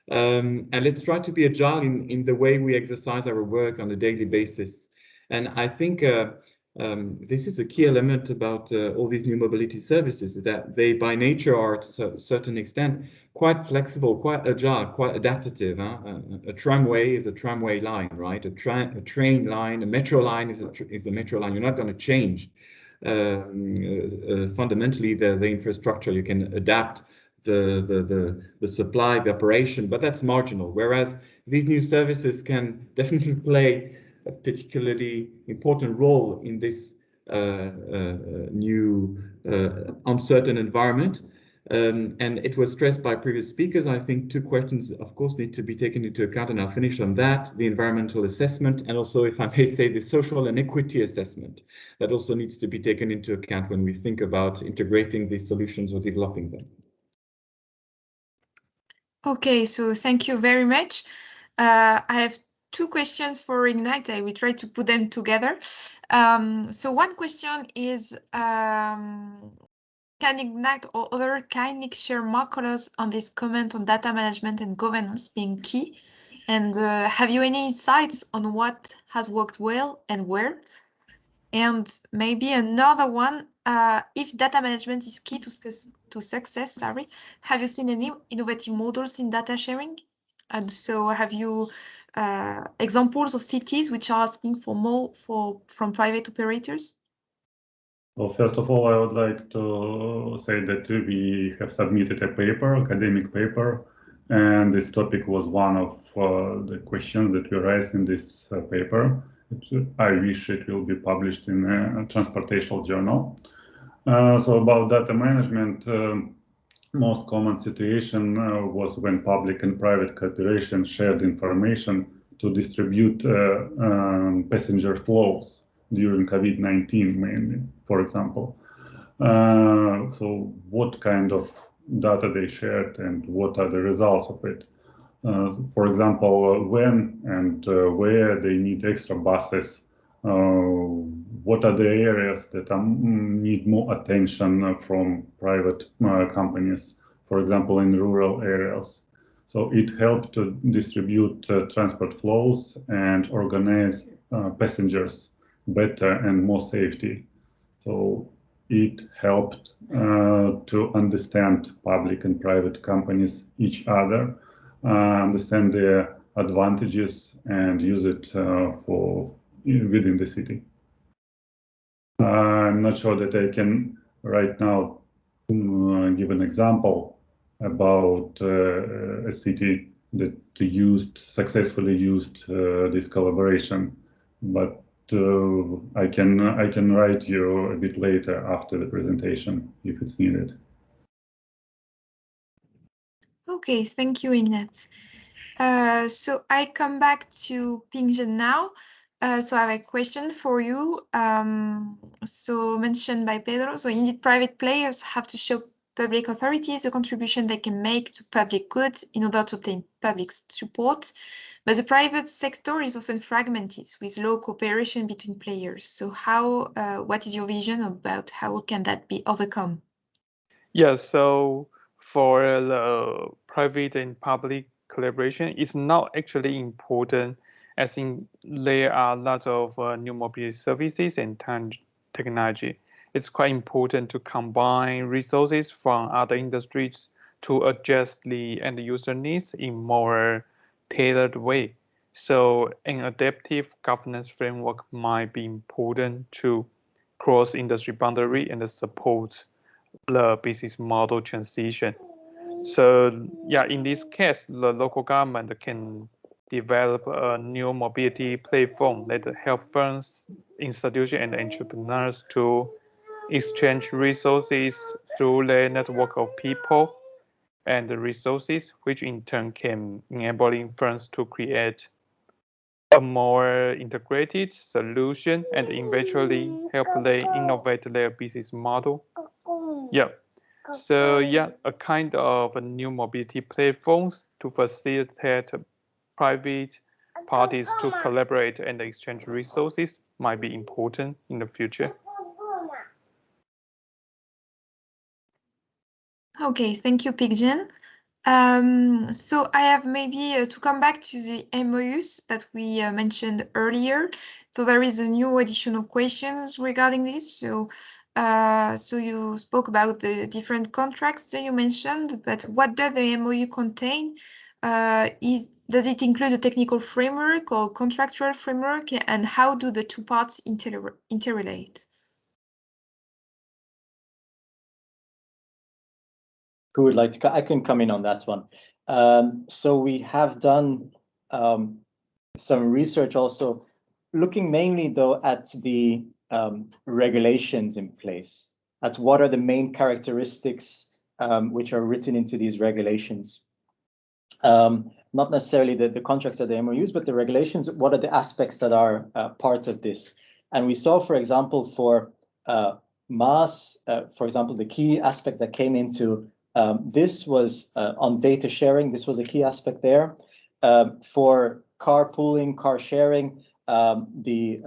And let's try to be agile in the way we exercise our work on a daily basis. And I think this is a key element about all these new mobility services, is that they by nature are to a certain extent quite flexible, quite agile, quite adaptive. A tramway is a tramway line, right? A train line, a metro line is a metro line. You're not going to change fundamentally the infrastructure. You can adapt the supply, the operation, but that's marginal. Whereas these new services can definitely play a particularly important role in this new uncertain environment. And it was stressed by previous speakers. I think two questions, of course, need to be taken into account, and I'll finish on that: the environmental assessment, and also, if I may say, the social and equity assessment. That also needs to be taken into account when we think about integrating these solutions or developing them. Okay, so thank you very much. I have two questions for Ignite. I will try to put them together. So one question is, can Ignite or other KINIC share more colors on this comment on data management and governance being key? And have you any insights on what has worked well and where? And maybe another one, if data management is key to success, have you seen any innovative models in data sharing? And so have you examples of cities which are asking for more from private operators? Well, first of all, I would like to say that we have submitted a paper, academic paper, and this topic was one of the questions that we raised in this paper. I wish it will be published in a transportation journal. So about data management, most common situation was when public and private cooperation shared information to distribute passenger flows during COVID-19 mainly, for example. So what kind of data they shared and what are the results of it? For example, when and where they need extra buses, what are the areas that need more attention from private companies, for example, in rural areas. So it helped to distribute transport flows and organize passengers better and more safety. So it helped to understand public and private companies each other, understand their advantages and use it for within the city. I'm not sure that I can right now give an example about a city that successfully used this collaboration, but I can write you a bit later after the presentation if it's needed. Okay, thank you, Ignat. So I come back to Pingzhen now. So I have a question for you. So mentioned by Pedro, so indeed private players have to show public authorities the contribution they can make to public goods in order to obtain public support. But the private sector is often fragmented with low cooperation between players. So what is your vision about how can that be overcome? Yeah, so for the private and public collaboration, it's not actually important, as in there are lots of new mobility services and technology. It's quite important to combine resources from other industries to adjust the end user needs in more tailored way. So an adaptive governance framework might be important to cross industry boundary and support the business model transition. So yeah, in this case, the local government can develop a new mobility platform that help firms, institutions, and entrepreneurs to exchange resources through their network of people and resources, which in turn can enable firms to create a more integrated solution and eventually help them innovate their business model. Yeah. So yeah, a kind of a new mobility platforms to facilitate private parties to collaborate and exchange resources might be important in the future. Okay, thank you, Pingzhen. So I have maybe to come back to the MOUs that we mentioned earlier. So there is a new additional questions regarding this. So you spoke about the different contracts that you mentioned, but what does the MOU contain? Does it include a technical framework or contractual framework, and how do the two parts interrelate? Who would like to? I can come in on that one. So we have done some research also, looking mainly though at the regulations in place, at what are the main characteristics which are written into these regulations. Not necessarily the contracts or the MOUs, but the regulations, what are the aspects that are part of this? And we saw, for example, for MaaS, for example, the key aspect that came into this was on data sharing. This was a key aspect there. For carpooling, car sharing, the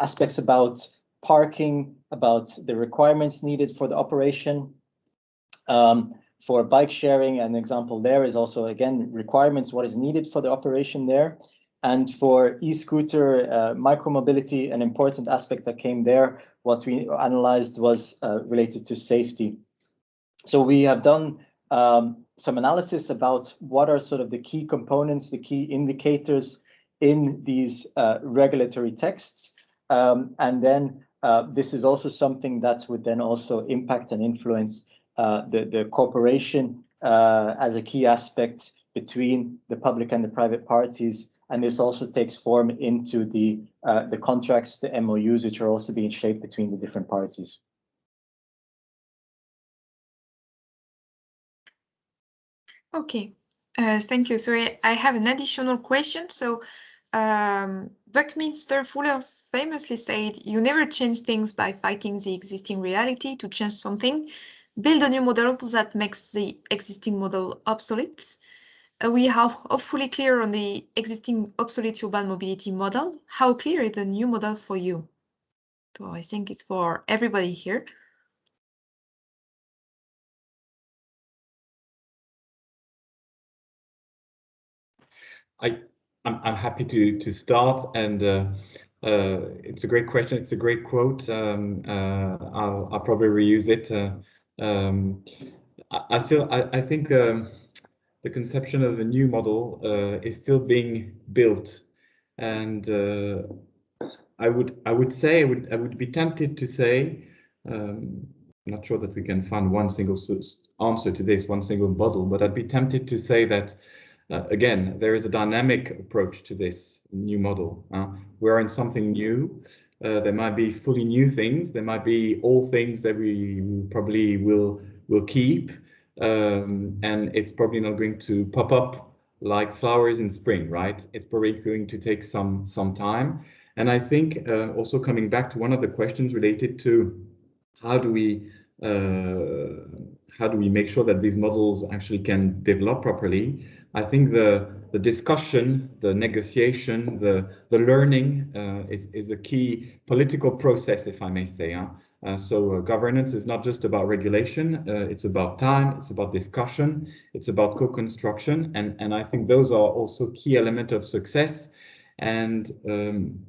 aspects about parking, about the requirements needed for the operation. For bike sharing, an example there is also, again, requirements, what is needed for the operation there. And for e-scooter micromobility, an important aspect that came there, what we analyzed was related to safety. So we have done some analysis about what are sort of the key components, the key indicators in these regulatory texts. And then this is also something that would then also impact and influence the cooperation as a key aspect between the public and the private parties. And this also takes form into the contracts, the MOUs, which are also being shaped between the different parties. Okay, thank you. So I have an additional question. So Buckminster Fuller famously said, "You never change things by fighting the existing reality. To change something, build a new model that makes the existing model obsolete." We are hopefully clear on the existing obsolete urban mobility model. How clear is the new model for you? So I think it's for everybody here. I'm happy to start, and it's a great question. It's a great quote. I'll probably reuse it. I think the conception of a new model is still being built, and I would be tempted to say not sure that we can find one single answer to this, one single model, but I'd be tempted to say that again, there is a dynamic approach to this new model. We're in something new. There might be fully new things. There might be old things that we probably will keep, and it's probably not going to pop up like flowers in spring, right? It's probably going to take some time. And I think also coming back to one of the questions related to how do we make sure that these models actually can develop properly? I think the discussion, the negotiation, the learning is a key political process, if I may say. So governance is not just about regulation, it's about time, it's about discussion, it's about co-construction, and I think those are also key elements of success. And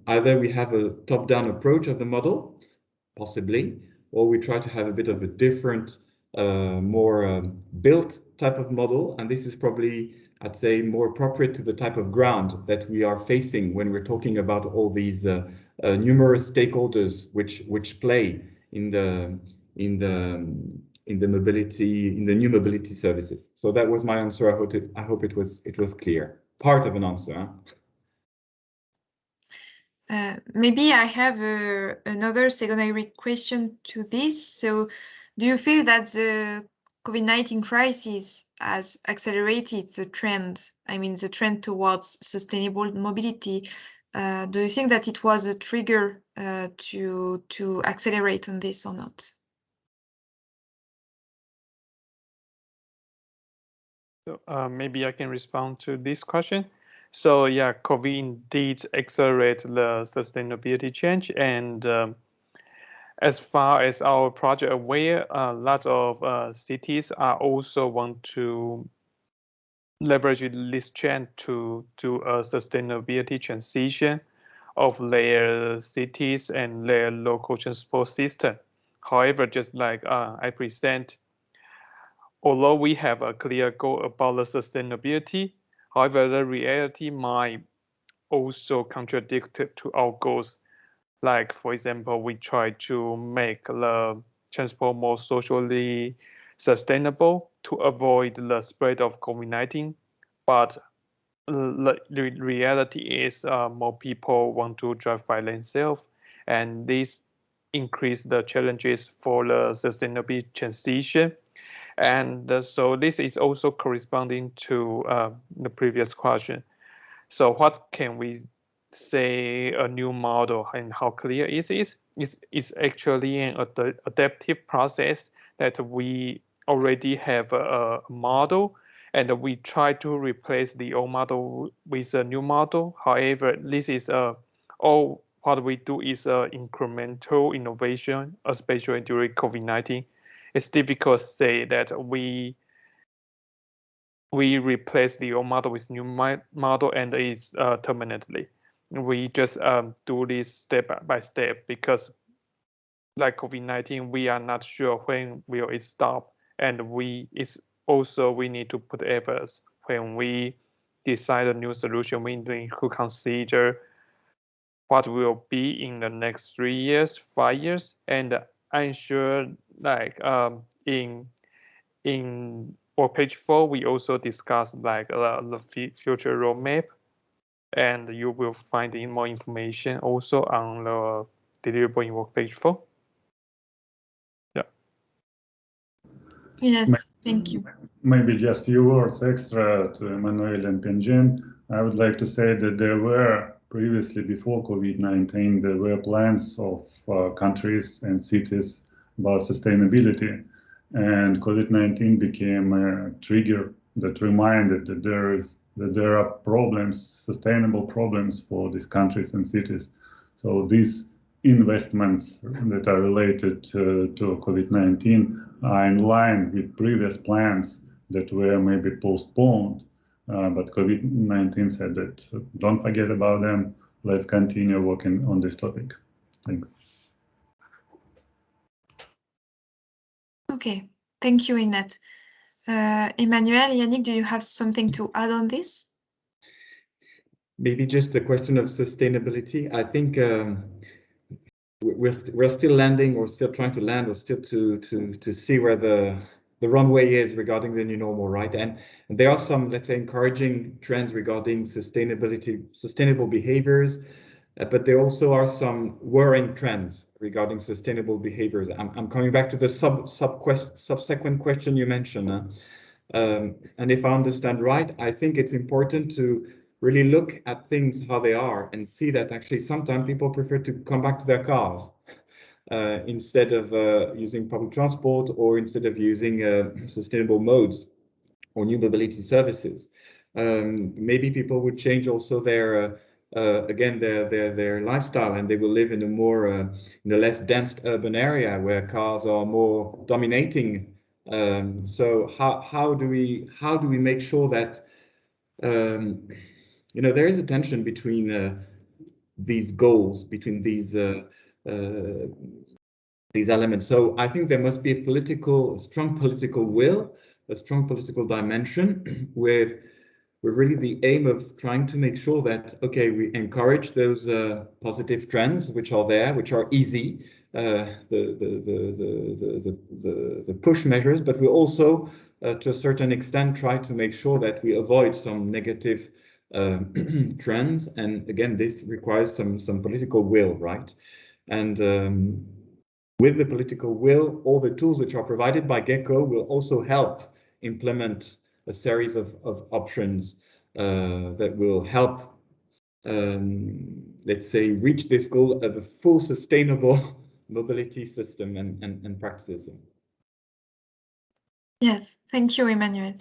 either we have a top-down approach of the model, possibly, or we try to have a bit of a different, more built type of model. And this is probably, I'd say, more appropriate to the type of ground that we are facing when we're talking about all these numerous stakeholders which play in the mobility, in the new mobility services. So that was my answer. I hope it was clear. Part of an answer. Huh? Maybe I have another secondary question to this. So do you feel that the COVID-19 crisis has accelerated the trend, I mean, the trend towards sustainable mobility? Do you think that it was a trigger to accelerate on this or not? So maybe I can respond to this question. So yeah, COVID indeed accelerates the sustainability change, and as far as our project aware, a lot of cities are also want to leverage this trend to do a sustainability transition of their cities and their local transport system. However, just like I present, although we have a clear goal about the sustainability, however, the reality might also contradict to our goals. Like, for example, we try to make the transport more socially sustainable to avoid the spread of COVID-19. But the reality is more people want to drive by themselves, and this increase the challenges for the sustainability transition. And so this is also corresponding to the previous question. So what can we say a new model and how clear it is? It's actually an adaptive process that we already have a model, and we try to replace the old model with a new model. However, this is all what we do is incremental innovation, especially during COVID-19. It's difficult to say that we replace the old model with new model and it's permanently. We just do this step by step because like COVID-19, we are not sure when will it stop, and we need to put efforts when we decide a new solution. We need to consider what will be in the next 3 years, 5 years, and I'm sure like in or page 4, we also discuss like the future roadmap, and you will find more information also on the deliverable in work page 4. Yeah. Yes, thank you. Maybe just a few words extra to Emmanuel and Penjen. I would like to say that there were previously, before COVID-19, there were plans of countries and cities about sustainability. And COVID-19 became a trigger that reminded that there are problems, sustainable problems for these countries and cities. So these investments that are related to COVID-19 are in line with previous plans that were maybe postponed. But COVID-19 said that don't forget about them. Let's continue working on this topic. Thanks. Okay, thank you, Inet. Emmanuel, Yannick, do you have something to add on this? Maybe just a question of sustainability. I think we're still landing, or still trying to land, or still to see where the runway is regarding the new normal, right? And there are some, let's say, encouraging trends regarding sustainable behaviors, but there also are some worrying trends regarding sustainable behaviors. I'm coming back to the subsequent question you mentioned. And if I understand right, I think it's important to really look at things how they are and see that actually sometimes people prefer to come back to their cars instead of using public transport, or instead of using sustainable modes or new mobility services. Maybe people would change also their again their lifestyle, and they will live in a more in a less dense urban area where cars are more dominating. So how do we make sure that there is a tension between these goals, between these elements? So I think there must be a strong political will, a strong political dimension with really the aim of trying to make sure that, okay, we encourage those positive trends which are there, which are easy, the push measures, but we also, to a certain extent, try to make sure that we avoid some negative trends. And again, this requires some political will, right? And with the political will, all the tools which are provided by GECKO will also help implement a series of options that will help, let's say, reach this goal of a full sustainable mobility system and practices. Yes, thank you, Emmanuel.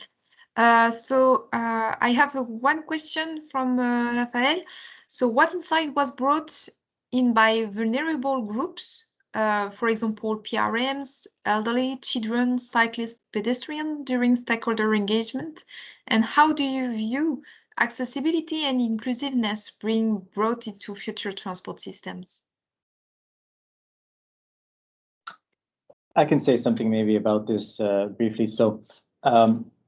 I have one question from Raphael. So what insight was brought in by vulnerable groups, for example, PRMs, elderly, children, cyclists, pedestrians, during stakeholder engagement? And how do you view accessibility and inclusiveness being brought into future transport systems? I can say something maybe about this briefly. So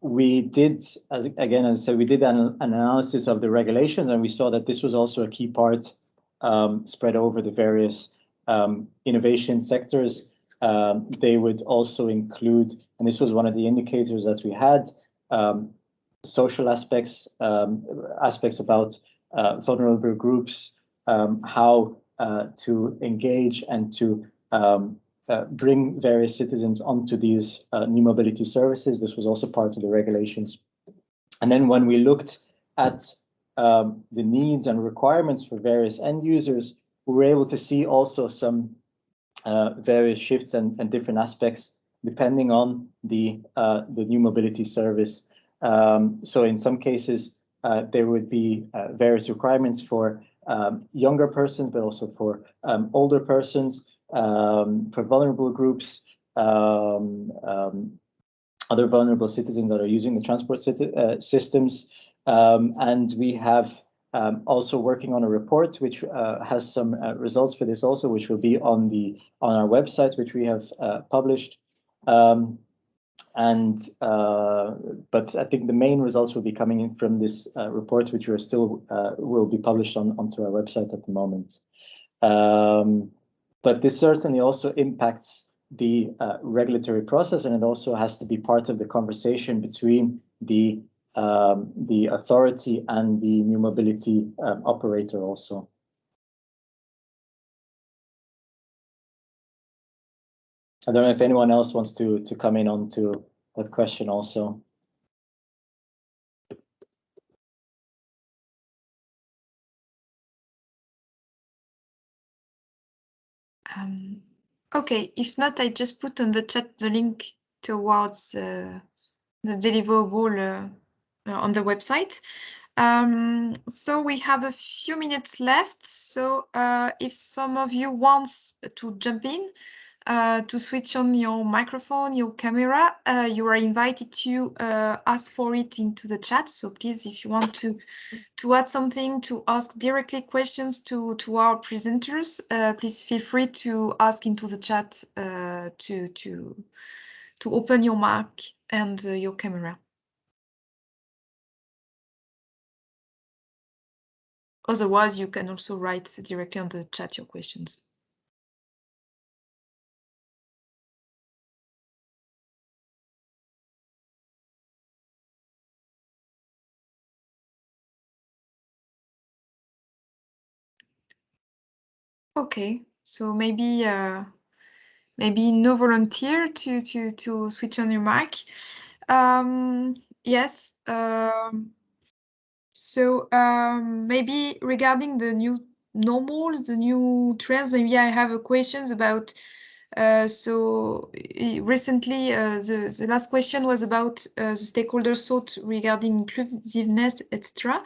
we did, as I said, we did an analysis of the regulations, and we saw that this was also a key part spread over the various innovation sectors. They would also include, and this was one of the indicators that we had, social aspects, aspects about vulnerable groups, how to engage and to bring various citizens onto these new mobility services. This was also part of the regulations. And then when we looked at the needs and requirements for various end users, we were able to see also some various shifts and different aspects depending on the new mobility service. So in some cases, there would be various requirements for younger persons, but also for older persons, for vulnerable groups, other vulnerable citizens that are using the transport systems. And we have also working on a report which has some results for this also, which will be on our website, which we have published. But I think the main results will be coming in from this report, which we are still will be published onto our website at the moment. But this certainly also impacts the regulatory process, and it also has to be part of the conversation between the authority and the new mobility operator also. I don't know if anyone else wants to come in on to that question also. Okay, if not, I just put on the chat the link towards the deliverable on the website. So we have a few minutes left. So if some of you wants to jump in, to switch on your microphone, your camera, you are invited to ask for it into the chat. So please, if you want to add something, to ask directly questions to our presenters, please feel free to ask into the chat to open your mic and your camera. Otherwise, you can also write directly on the chat your questions. Okay, so maybe no volunteer to switch on your mic. Yes. So maybe regarding the new normal, the new trends, maybe I have a questions about. Recently, the last question was about the stakeholders thought regarding inclusiveness, etc.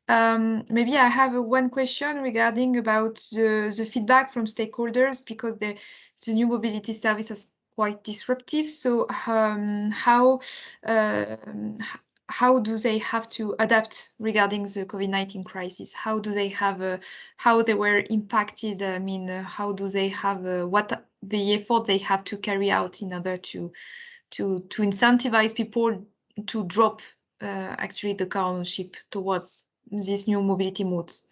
Maybe I have one question regarding about the feedback from stakeholders, because the new mobility service is quite disruptive. So how do they have to adapt regarding the COVID-19 crisis? How do they have how they were impacted? I mean, how do they have what the effort they have to carry out in order to incentivize people to drop actually the car ownership towards these new mobility modes?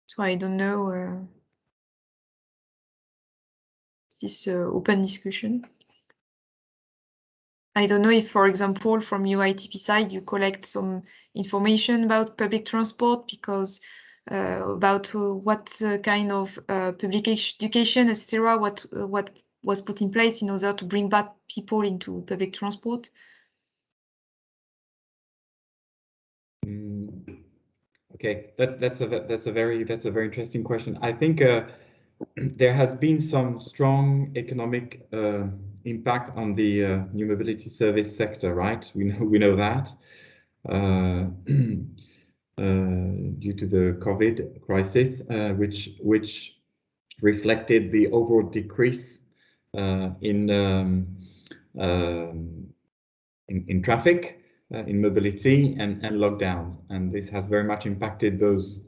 So I don't know this open discussion. I don't know if, for example, from UITP side, you collect some information about public transport, because about what kind of public education, etc., what was put in place in order to bring back people into public transport. Okay, that's a very interesting question. I think there has been some strong economic impact on the new mobility service sector, right? We know that due to the COVID crisis, which reflected the overall decrease in traffic, in mobility and lockdown, and this has very much impacted those,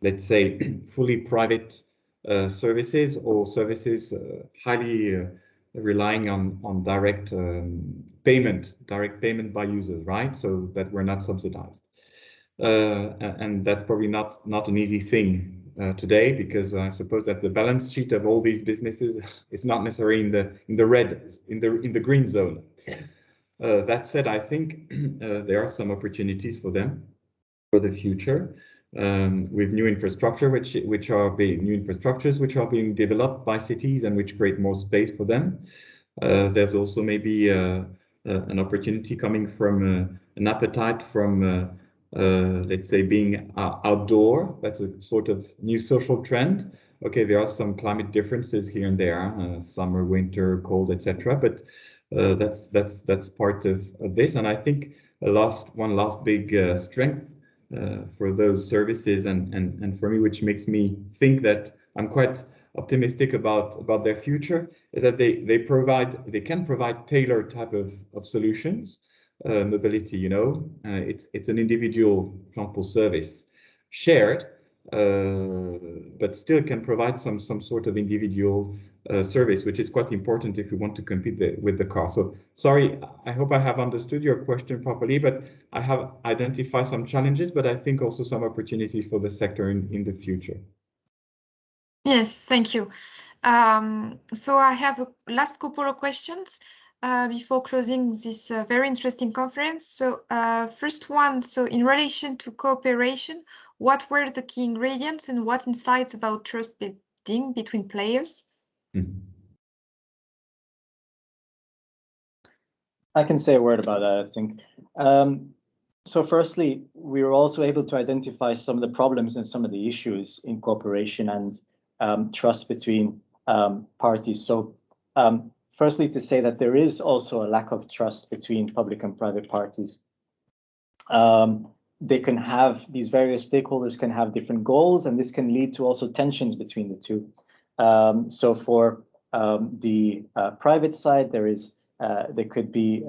let's say, fully private services, or services highly relying on direct payment by users, right? So that were not subsidized, and that's probably not an easy thing today, because I suppose that the balance sheet of all these businesses is not necessarily in the red, in the green zone. That said, I think there are some opportunities for them for the future, with new infrastructure, which are being developed by cities and which create more space for them. There's also maybe an opportunity coming from an appetite from let's say, being outdoor. That's a sort of new social trend. Okay, there are some climate differences here and there, summer, winter, cold, etc. But that's part of this, and I think one last big strength for those services, and for me, which makes me think that I'm quite optimistic about their future, is that they can provide tailored type of solutions. Mobility, it's an individual, for example, service shared, but still can provide some sort of individual service, which is quite important if you want to compete with the car. So sorry, I hope I have understood your question properly, but I have identified some challenges, but I think also some opportunities for the sector in the future. Yes, thank you. So I have a last couple of questions before closing this very interesting conference. So first one, so in relation to cooperation, what were the key ingredients and what insights about trust building between players? I can say a word about that, I think. So firstly, we were also able to identify some of the problems and some of the issues in cooperation and trust between parties. So firstly, to say that there is also a lack of trust between public and private parties. They can have, these various stakeholders can have different goals, and this can lead to also tensions between the two. So for the private side, there could be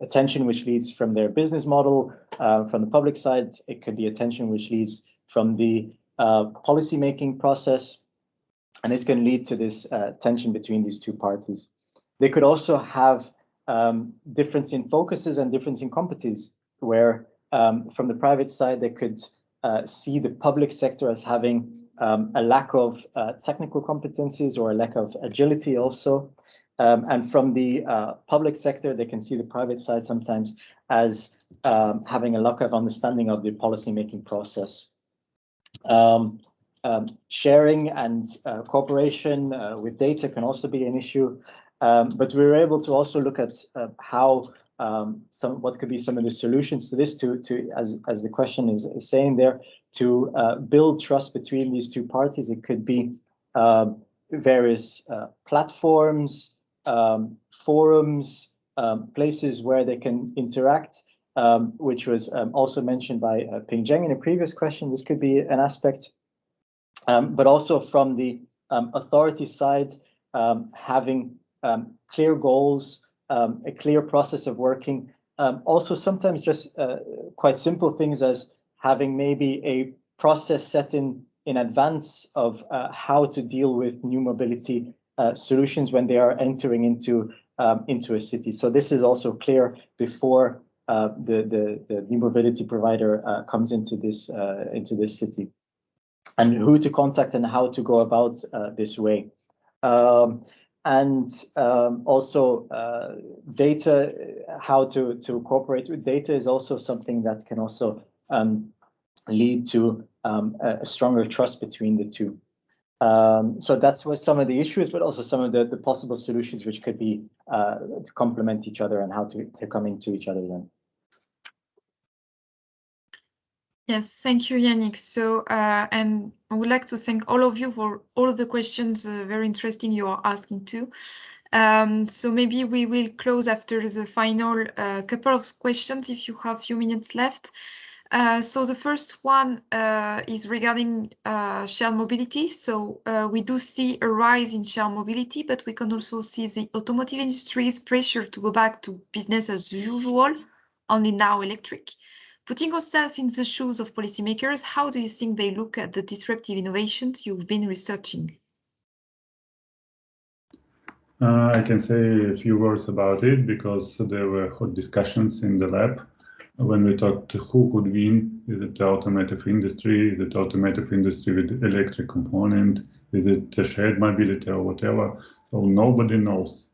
a tension which leads from their business model. From the public side, it could be a tension which leads from the policy-making process, and this can lead to this tension between these two parties. They could also have difference in focuses and difference in competencies, where from the private side, they could see the public sector as having a lack of technical competencies or a lack of agility also. And from the public sector, they can see the private side sometimes as having a lack of understanding of the policymaking process. Sharing and cooperation with data can also be an issue, but we were able to also look at how what could be some of the solutions to this, as the question is saying there, to build trust between these two parties. It could be various platforms, forums, places where they can interact, which was also mentioned by Ping Zheng in a previous question. This could be an aspect, but also from the authority side, having clear goals, a clear process of working. Also, sometimes just quite simple things as having maybe a process set in advance of how to deal with new mobility solutions when they are entering into a city. So this is also clear before the new mobility provider comes into this city, and who to contact and how to go about this way. And also data, how to cooperate with data is also something that can also lead to a stronger trust between the two. So that's what some of the issues, but also some of the possible solutions which could be to complement each other and how to come into each other then. Yes, thank you, Yannick. So, and I would like to thank all of you for all the questions, very interesting you are asking too. So maybe we will close after the final couple of questions if you have a few minutes left. So the first one is regarding shared mobility. So we do see a rise in shared mobility, but we can also see the automotive industry's pressure to go back to business as usual, only now electric. Putting yourself in the shoes of policymakers, how do you think they look at the disruptive innovations you've been researching? I can say a few words about it because there were hot discussions in the lab when we talked to who could win. Is it the automotive industry? Is it automotive industry with electric component? Is it shared mobility or whatever? So nobody knows,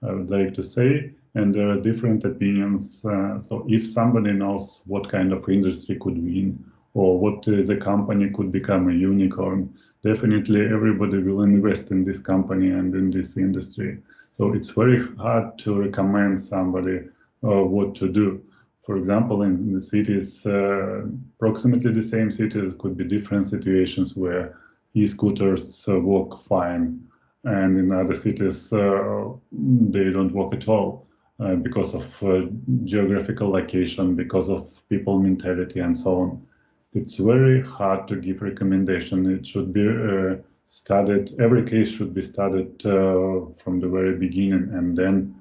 I would like to say, and there are different opinions. So if somebody knows what kind of industry could win or what is a company could become a unicorn, definitely everybody will invest in this company and in this industry. So it's very hard to recommend somebody what to do. For example, in the cities, approximately the same cities could be different situations where e-scooters work fine, and in other cities they don't work at all because of geographical location, because of people mentality and so on. It's very hard to give recommendation. It should be studied. Every case should be studied from the very beginning, and then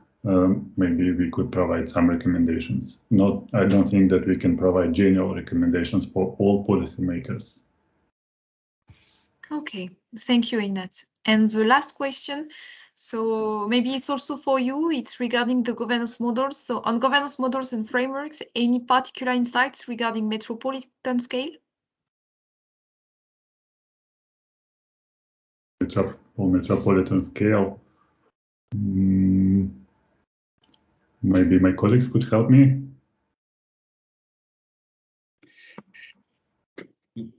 maybe we could provide some recommendations. I don't think that we can provide general recommendations for all policymakers. Okay, thank you, Ignat. And the last question, so maybe it's also for you, it's regarding the governance models. So on governance models and frameworks, any particular insights regarding metropolitan scale? Metropolitan scale. Maybe my colleagues could help me.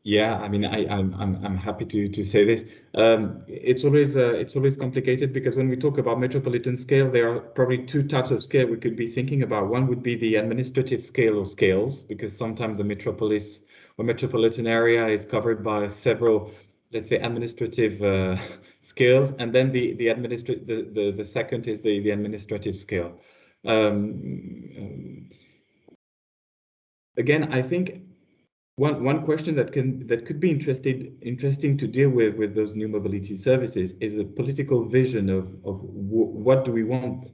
Yeah, I mean, I'm happy to say this. It's always complicated because when we talk about metropolitan scale, there are probably two types of scale we could be thinking about. One would be the administrative scale or scales, because sometimes the metropolis or metropolitan area is covered by several, let's say, administrative scales, and then the second is the administrative scale. Again, I think one question that could be interesting to deal with those new mobility services is a political vision of what do we want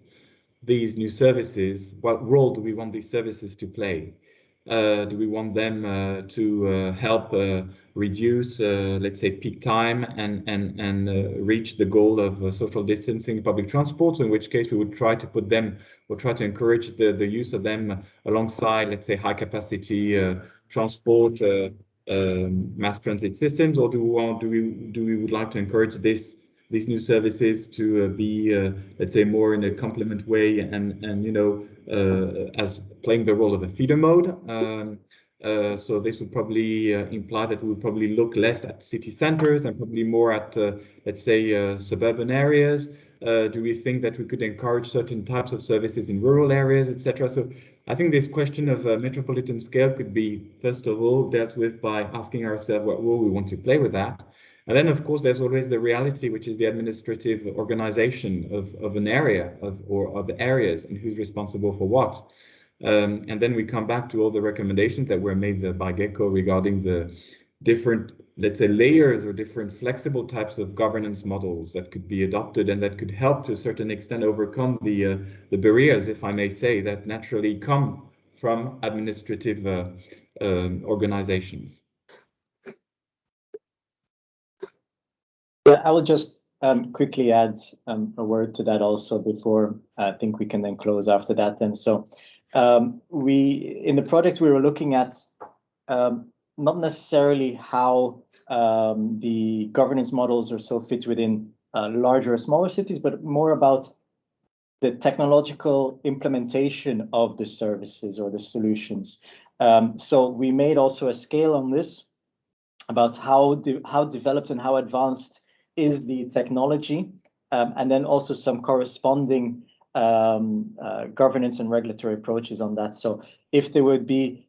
these new services, what role do we want these services to play? Do we want them to help reduce, let's say, peak time and reach the goal of social distancing public transport? In which case we would try to put them, or try to encourage the use of them alongside, let's say, high capacity transport, mass transit systems, or do we would like to encourage this these new services to be, let's say, more in a complement way, and you know, as playing the role of a feeder mode. So this would probably imply that we would probably look less at city centers and probably more at, let's say, suburban areas. Do we think that we could encourage certain types of services in rural areas, etc.? So I think this question of metropolitan scale could be, first of all, dealt with by asking ourselves what role we want to play with that. And then, of course, there's always the reality, which is the administrative organization of an area or of the areas and who's responsible for what. And then we come back to all the recommendations that were made by GECKO regarding the different, let's say, layers or different flexible types of governance models that could be adopted and that could help to a certain extent overcome the barriers, if I may say, that naturally come from administrative organizations. Yeah, I will just quickly add a word to that also before I think we can then close after that. And so in the project we were looking at not necessarily how the governance models are so fit within larger or smaller cities, but more about the technological implementation of the services or the solutions. So we made also a scale on this about how developed and how advanced is the technology, and then also some corresponding governance and regulatory approaches on that. So if there would be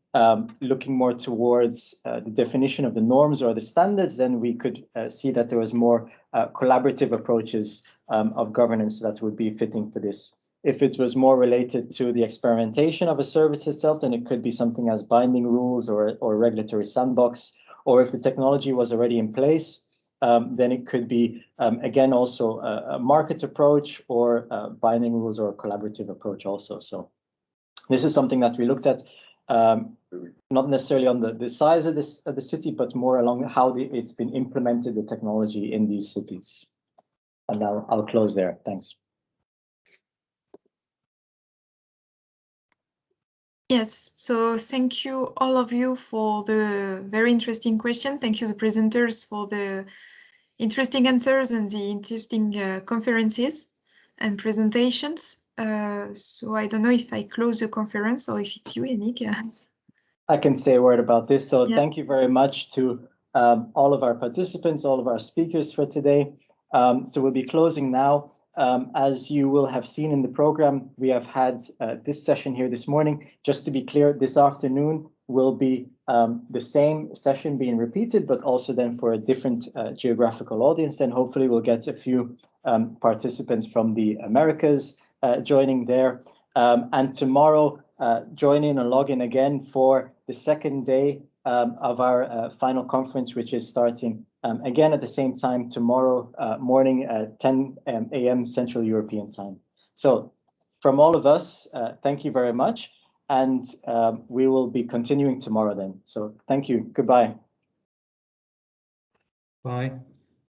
looking more towards the definition of the norms or the standards, then we could see that there was more collaborative approaches of governance that would be fitting for this. If it was more related to the experimentation of a service itself, then it could be something as binding rules or regulatory sandbox. Or if the technology was already in place, then it could be, again, also a market approach or binding rules or a collaborative approach also. So this is something that we looked at, not necessarily on the size of the city, but more along how it's been implemented, the technology in these cities. And now I'll close there. Thanks. Yes, so thank you all of you for the very interesting question. Thank you, the presenters, for the interesting answers and the interesting conferences and presentations. So I don't know if I close the conference or if it's you, Yannick. I can say a word about this. So yeah. Thank you very much to all of our participants, all of our speakers for today. So we'll be closing now. As you will have seen in the program, we have had this session here this morning. Just to be clear, this afternoon will be the same session being repeated, but also then for a different geographical audience. Then hopefully we'll get a few participants from the Americas joining there. And tomorrow, join in and log in again for the second day of our final conference, which is starting again at the same time tomorrow morning at 10 a.m. Central European time. So from all of us, thank you very much. And we will be continuing tomorrow then. So thank you. Goodbye. Bye.